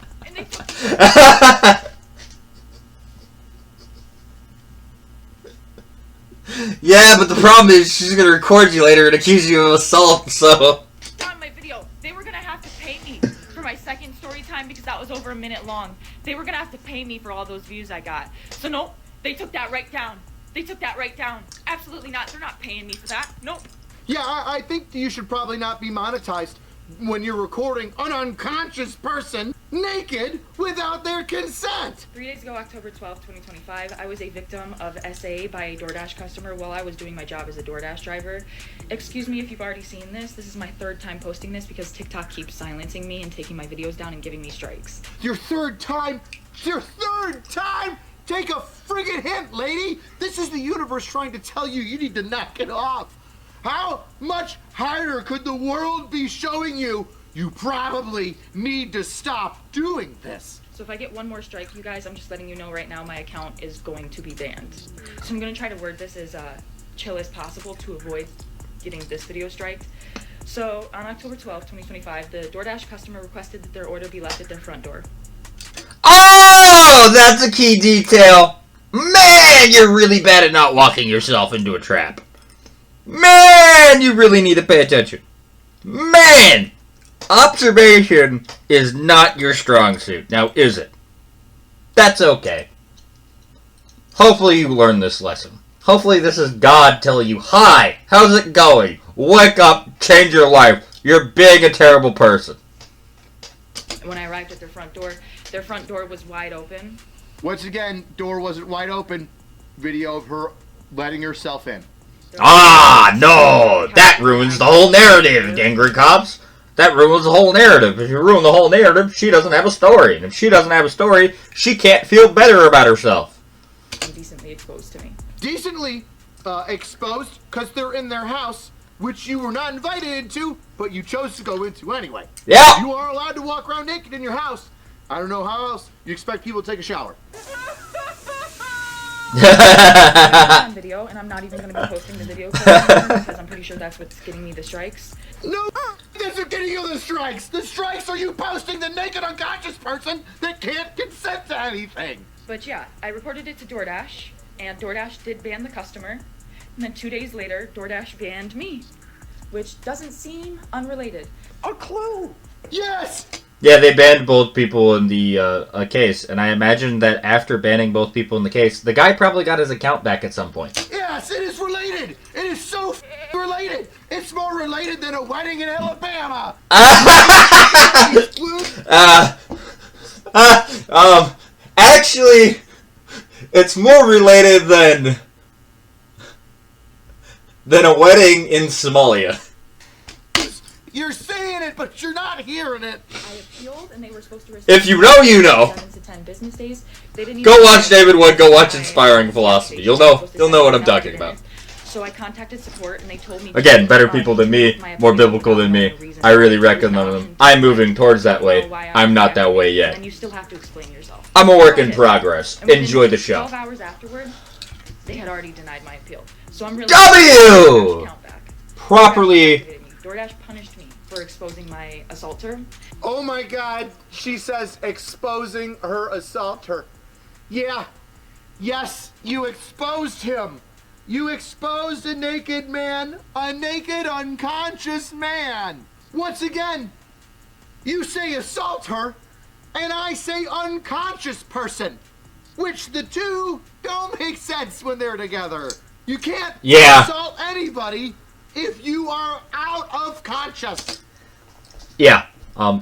Yeah, but the problem is she's gonna record you later and accuse you of assault, so... On my video, they were gonna have to pay me for my second story time because that was over a minute long. They were gonna have to pay me for all those views I got. So nope, they took that right down. They took that right down. Absolutely not. They're not paying me for that. Nope. Yeah, I think you should probably not be monetized when you're recording an unconscious person naked without their consent. 3 days ago, October 12th, 2025, I was a victim of SA by a Doordash customer while I was doing my job as a Doordash driver. Excuse me if you've already seen this. This is my 3rd time posting this because TikTok keeps silencing me and taking my videos down and giving me strikes. Your 3rd time? Your 3rd time? Take a friggin' hint, lady! This is the universe trying to tell you you need to knock it off. How much harder could the world be showing you? You probably need to stop doing this. So if I get one more strike, you guys, I'm just letting you know right now my account is going to be banned. So I'm going to try to word this as chill as possible to avoid getting this video striked. So on October 12th, 2025, the DoorDash customer requested that their order be left at their front door. Oh! Oh, that's a key detail. Man, you're really bad at not walking yourself into a trap. Man, you really need to pay attention. Man, observation is not your strong suit. Now, is it? That's okay. Hopefully you learn this lesson. Hopefully this is God telling you, hi, how's it going? Wake up, change your life. You're being a terrible person. When I arrived at their front door was wide open. Once again, door wasn't wide open. Video of her letting herself in. Ah, no! That ruins the whole narrative, angry cops. That ruins the whole narrative. If you ruin the whole narrative, she doesn't have a story. And if she doesn't have a story, she can't feel better about herself. Decently exposed to me. Decently exposed because they're in their house, which you were not invited into, but you chose to go into anyway. Yeah! You are allowed to walk around naked in your house. I don't know how else you expect people to take a shower. On video, and I'm not even going to be posting the video because I'm pretty sure that's what's getting me the strikes. No, this is getting you the strikes. The strikes are you posting the naked unconscious person that can't consent to anything. But yeah, I reported it to Doordash, and Doordash did ban the customer. And then 2 days later, Doordash banned me, which doesn't seem unrelated. A clue! Yes! Yeah, they banned both people in the case, and I imagine that after banning both people in the case, the guy probably got his account back at some point. Yes, it is related! It is so related! It's more related than a wedding in Alabama! Actually, it's more related than a wedding in Somalia. You're saying it, but you're not hearing it. I appealed, and they were supposed to respond. If you know, you know. 7 to 10 business days. They didn't Go even watch David Wood. Go watch Inspiring Philosophy. You'll know what I'm talking about. So I contacted support, and they told me. Again, better people than me, more biblical than me. I really recommend them. I'm moving towards that way. I'm not that way yet. And you still have to explain yourself. I'm a work in progress. Enjoy the show. 12 hours afterward, they had already denied my appeal. So I'm really W! Properly. DoorDash punished me for exposing my assaulter. Oh my God, she says exposing her assaulter. Yeah, yes, you exposed him. You exposed a naked man, a naked unconscious man. Once again, you say assault her, and I say unconscious person, which the two don't make sense when they're together. You can't assault anybody if you are out of conscious. Yeah.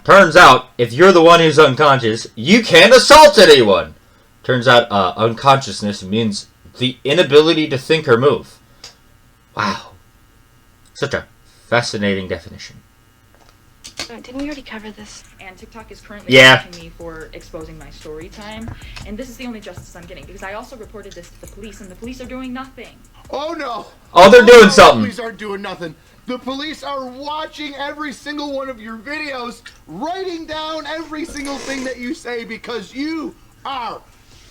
Turns out, if you're the one who's unconscious, you can't assault anyone. Turns out, unconsciousness means the inability to think or move. Wow. Such a fascinating definition. Didn't we already cover this? And TikTok is currently punishing me for exposing my story time. And this is the only justice I'm getting, because I also reported this to the police, and the police are doing nothing. Oh no! Oh, they're doing something. The police aren't doing nothing. The police are watching every single one of your videos, writing down every single thing that you say because you are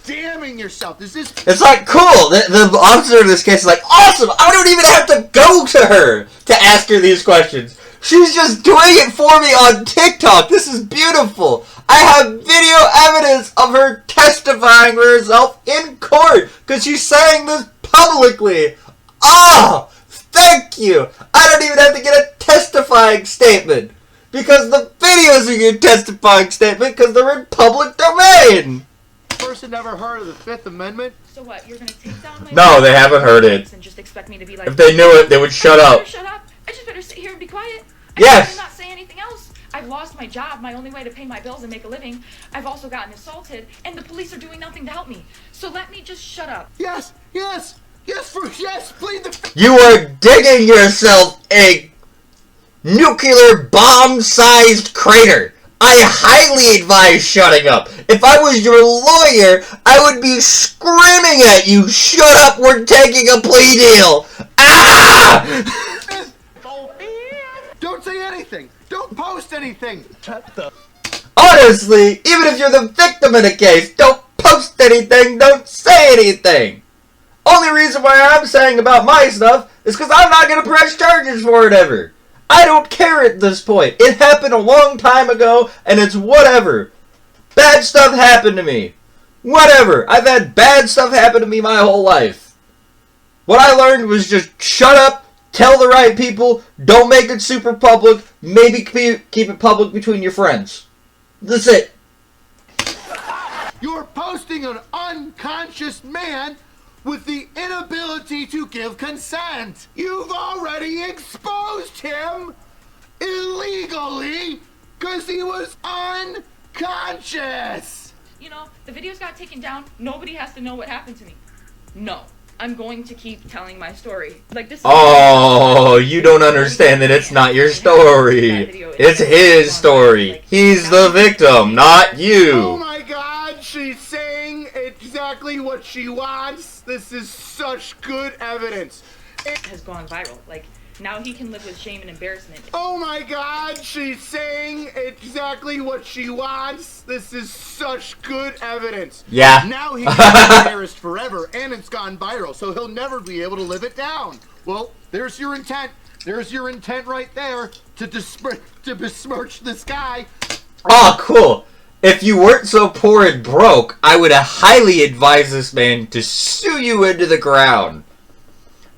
damning yourself. It's like, cool. The officer in this case is like, awesome. I don't even have to go to her to ask her these questions. She's just doing it for me on TikTok. This is beautiful. I have video evidence of her testifying for herself in court because she's saying this publicly. Ah, thank you. I don't even have to get a testifying statement because the videos are your testifying statement because they're in public domain. Person never heard of the Fifth Amendment? So what? You're gonna take down my No, they haven't heard it. And just expect me to be like, if they knew it, they would shut up. Shut up. I just better sit here and be quiet. Yes. I better not say anything else. I've lost my job, my only way to pay my bills and make a living. I've also gotten assaulted, and the police are doing nothing to help me. So let me just shut up. Yes, yes, yes, yes, plead the... You are digging yourself a nuclear bomb-sized crater. I highly advise shutting up. If I was your lawyer, I would be screaming at you, shut up, we're taking a plea deal. Ah! Don't say anything. Don't post anything. Honestly, even if you're the victim in a case, don't post anything, don't say anything. Only reason why I'm saying about my stuff is because I'm not going to press charges for it ever. I don't care at this point. It happened a long time ago, and it's whatever. Bad stuff happened to me. Whatever. I've had bad stuff happen to me my whole life. What I learned was just shut up, tell the right people, don't make it super public, maybe keep it public between your friends. That's it. You're posting an unconscious man with the inability to give consent. You've already exposed him illegally because he was unconscious. You know, the videos got taken down. Nobody has to know what happened to me. No. I'm going to keep telling my story. Like this. Oh, you don't understand that it's not your story. It's his story. He's the victim, not you. Oh my God, she's saying exactly what she wants. This is such good evidence. It has gone viral. Like, now he can live with shame and embarrassment. Oh my God, she's saying exactly what she wants. This is such good evidence. Yeah. Now he's embarrassed forever, and it's gone viral, so he'll never be able to live it down. Well, there's your intent. There's your intent right there to besmirch this guy. Oh, cool. If you weren't so poor and broke, I would highly advise this man to sue you into the ground.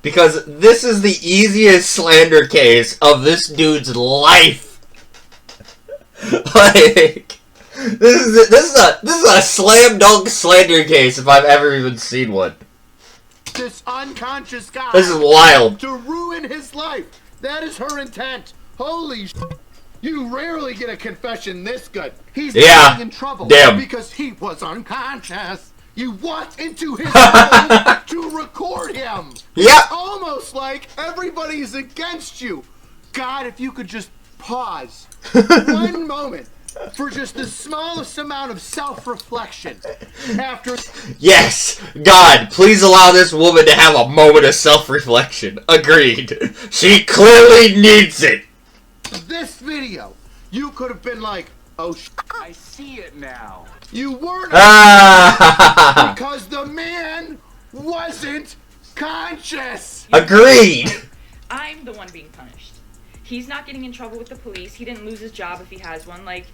Because this is the easiest slander case of this dude's life. Like, this is a slam dunk slander case if I've ever even seen one. This unconscious guy. This is wild. To ruin his life. That is her intent. Holy sh**. You rarely get a confession this good. He's getting in trouble because he was unconscious. You walked into his home to record him. Yeah. It's almost like everybody's against you. God, if you could just pause one moment for just the smallest amount of self-reflection after... Yes! God, please allow this woman to have a moment of self-reflection. Agreed. She clearly needs it. This video, you could have been like, oh I see it now. You weren't because the man wasn't conscious. Agreed. I'm the one being punished. He's not getting in trouble with the police. He didn't lose his job if he has one. Like,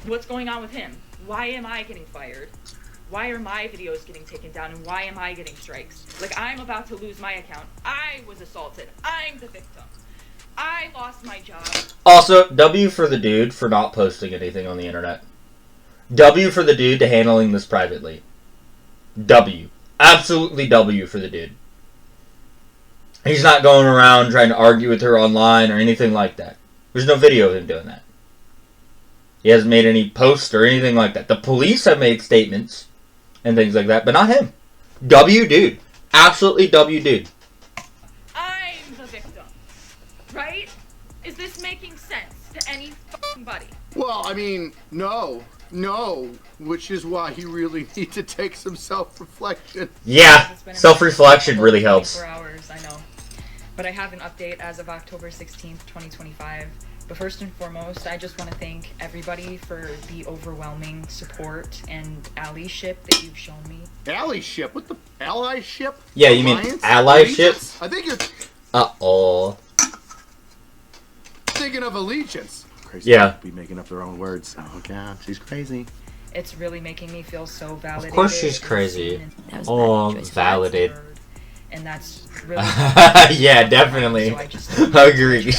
what's going on with him? Why am I getting fired? Why are my videos getting taken down, and why am I getting strikes? Like, I'm about to lose my account. I was assaulted. I'm the victim. I lost my job. Also, W for the dude for not posting anything on the internet. W for the dude to handling this privately. W. Absolutely W for the dude. He's not going around trying to argue with her online or anything like that. There's no video of him doing that. He hasn't made any posts or anything like that. The police have made statements and things like that, but not him. W dude. Absolutely W dude. I'm the victim. Right? Is this making sense to anybody? Well, I mean, no, which is why you really need to take some self-reflection. Yeah, self-reflection really helps. 24 hours, I know. But I have an update as of October 16th, 2025. But first and foremost, I just want to thank everybody for the overwhelming support and allyship that you've shown me. Allyship? What the allyship? Yeah, you mean allyship? I think you're Uh-oh. thinking of allegiance. Crazy. Yeah. Be making up their own words. Oh God, she's crazy. It's really making me feel so validated. Of course she's crazy. Oh, validated. And that's really yeah, definitely. So I just Agreed.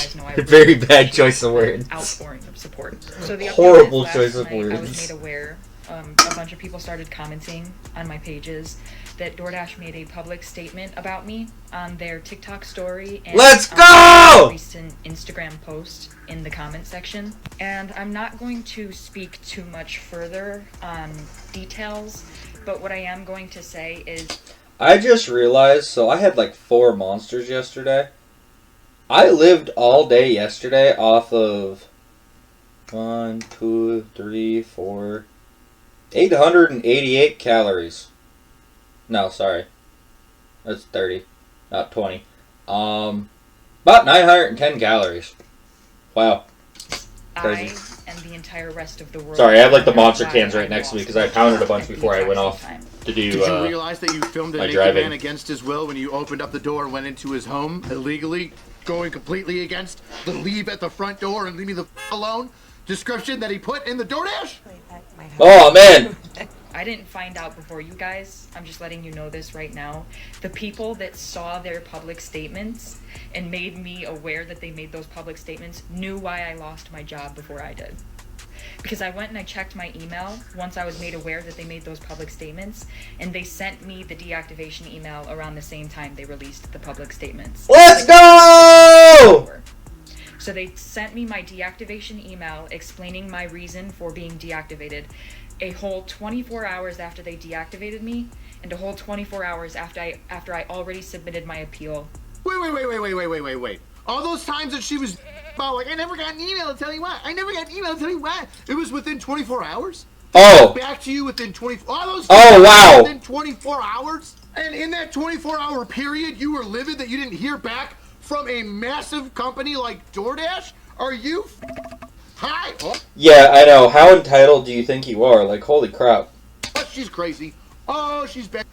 Very bad choice of words. Outpouring of support. So the Horrible last choice of night, I was words. made aware. A bunch of people started commenting on my pages that Doordash made a public statement about me on their TikTok story and Let's on go! a recent Instagram post in the comment section. And I'm not going to speak too much further on details, but what I am going to say is I just realized, so I had like 4 monsters yesterday. I lived all day yesterday off of 1, 2, 3, 4, 888 calories. No, sorry. That's 30, not 20. About 910 calories. Wow. Crazy. I and the entire rest of the world. Sorry, I have like the monster cans right next to me because I pounded a bunch before I went off to do Did you realize that you filmed a naked driving. man against his will when you opened up the door and went into his home illegally, going completely against the leave at the front door and leave me the alone description that he put in the Doordash? Oh man, I didn't find out before you guys. I'm just letting you know this right now. The people that saw their public statements and made me aware that they made those public statements knew why I lost my job before I did. Because I went and I checked my email once I was made aware that they made those public statements, and they sent me the deactivation email around the same time they released the public statements. Let's go! So they sent me my deactivation email explaining my reason for being deactivated a whole 24 hours after they deactivated me, and a whole 24 hours after I already submitted my appeal. Wait. All those times that she was about, like, I never got an email to tell you what. It was within 24 hours? Oh. Back to you within 24... All those Oh, wow. Within 24 hours? And in that 24-hour period, you were livid that you didn't hear back from a massive company like Doordash? Are you... Hi? Oh. Yeah, I know. How entitled do you think you are? Like, holy crap. Oh, she's crazy. Oh, she's bad.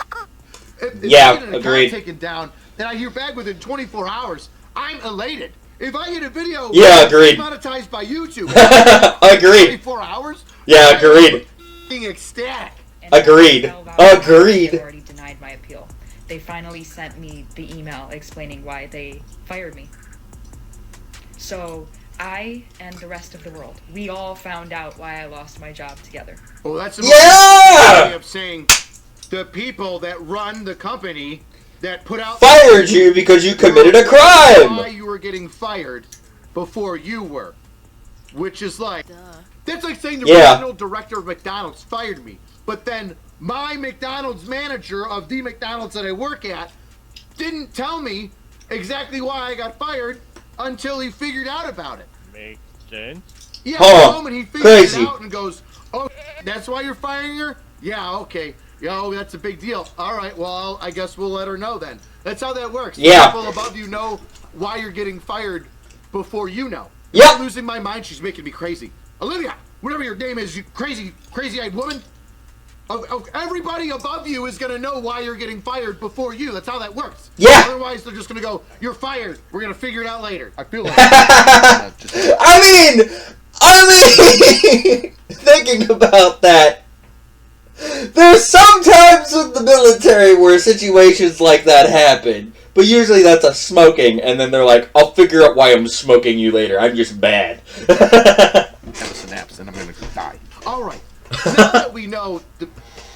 If Yeah, I get an account agreed. taken down, and I hear back within 24 hours, I'm elated. If I get a video agreed. monetized by YouTube, agreed. 24 hours, Yeah, agreed. being ecstatic. And Agreed. They had already denied my appeal. They finally sent me the email explaining why they fired me. So I and the rest of the world, we all found out why I lost my job together. Well, that's a Yeah! way of saying the people that run the company that put out Fired you because you committed a crime! why you were getting fired before you were. Which is like, that's like saying the regional director of McDonald's fired me. But then my McDonald's manager of the McDonald's that I work at didn't tell me exactly why I got fired until he figured out about it. Makes sense. Yeah, Oh, the moment he figures crazy. it out and goes, oh, that's why you're firing her? Yeah, okay. Yo, that's a big deal. All right, well, I guess we'll let her know then. That's how that works. Yeah. People above you know why you're getting fired before you know. Yep. I'm losing my mind. She's making me crazy. Olivia, whatever your name is, you crazy-eyed woman. Everybody above you is going to know why you're getting fired before you. That's how that works. Yeah. Otherwise, they're just going to go, you're fired. We're going to figure it out later. I feel like I mean, thinking about that, there's sometimes with the military where situations like that happen, but usually that's a smoking, and then they're like, I'll figure out why I'm smoking you later. I'm just bad. have a synapse and I'm going to die. All right. Now that we know,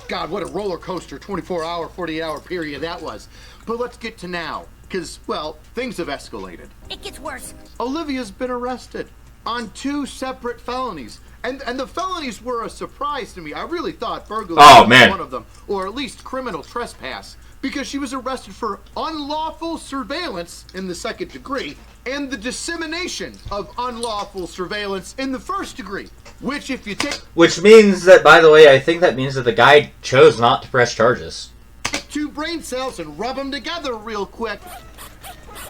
God, what a roller coaster 24-hour, 48-hour period that was. But let's get to now, because, well, things have escalated. It gets worse. Olivia's been arrested on 2 separate felonies. And the felonies were a surprise to me. I really thought burglary was one of them, or at least criminal trespass, because she was arrested for unlawful surveillance in the 2nd degree and the dissemination of unlawful surveillance in the 1st degree, which if you take... Which means that, by the way, I think that means that the guy chose not to press charges. 2 brain cells and rub them together real quick,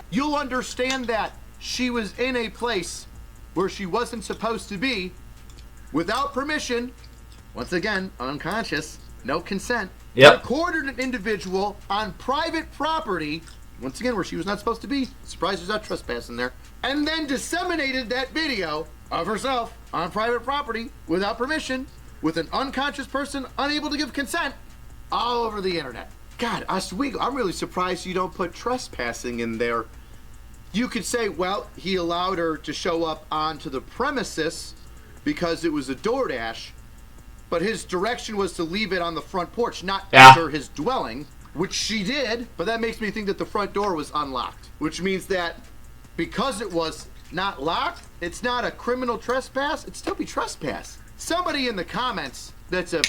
you'll understand that she was in a place where she wasn't supposed to be, without permission, once again, unconscious, no consent, recorded an individual on private property, once again, where she was not supposed to be, surprised there's not trespassing there, and then disseminated that video of herself on private property without permission, with an unconscious person unable to give consent, all over the internet. God, Oswego, I'm really surprised you don't put trespassing in there. You could say, well, he allowed her to show up onto the premises because it was a Doordash, but his direction was to leave it on the front porch, not enter his dwelling, which she did, but that makes me think that the front door was unlocked, which means that because it was not locked, it's not a criminal trespass, it'd still be trespass. Somebody in the comments that's a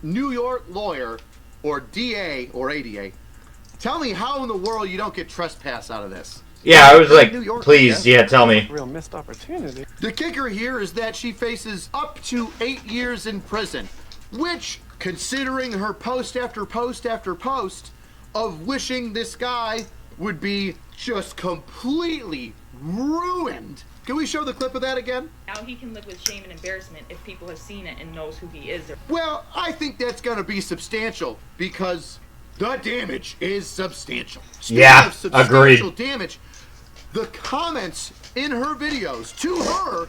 New York lawyer or DA or ADA, tell me how in the world you don't get trespass out of this. Yeah, I was like, please, tell me. Real missed opportunity. The kicker here is that she faces up to 8 years in prison, which, considering her post after post after post of wishing this guy would be just completely ruined. Can we show the clip of that again? Now he can live with shame and embarrassment if people have seen it and knows who he is. Well, I think that's going to be substantial because the damage is substantial. Speaking of substantial damage, the comments in her videos to her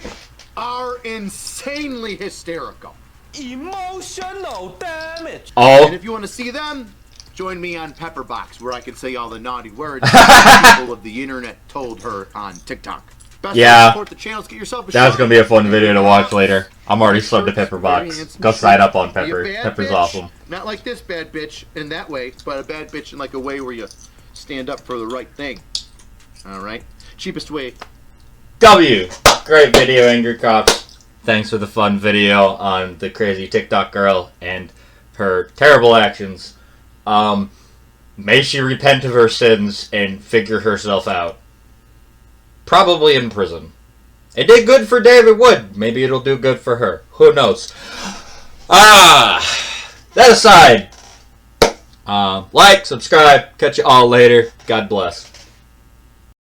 are insanely hysterical. Emotional damage. Oh. And if you want to see them, join me on Pepperbox, where I can say all the naughty words people of the internet told her on TikTok. Best Yeah. support the channels, get yourself a That's shirt. going to be a fun video to watch later. I'm already subbed to Pepperbox. Go sign up on Be a Pepper. bad Pepper's bitch. awesome. Not like this bad bitch in that way, but a bad bitch in like a way where you stand up for the right thing. Alright? Cheapest way. W. Great video, Angry Cops. Thanks for the fun video on the crazy TikTok girl and her terrible actions. May she repent of her sins and figure herself out. Probably in prison. It did good for David Wood. Maybe it'll do good for her. Who knows? That aside. Like, subscribe. Catch you all later. God bless.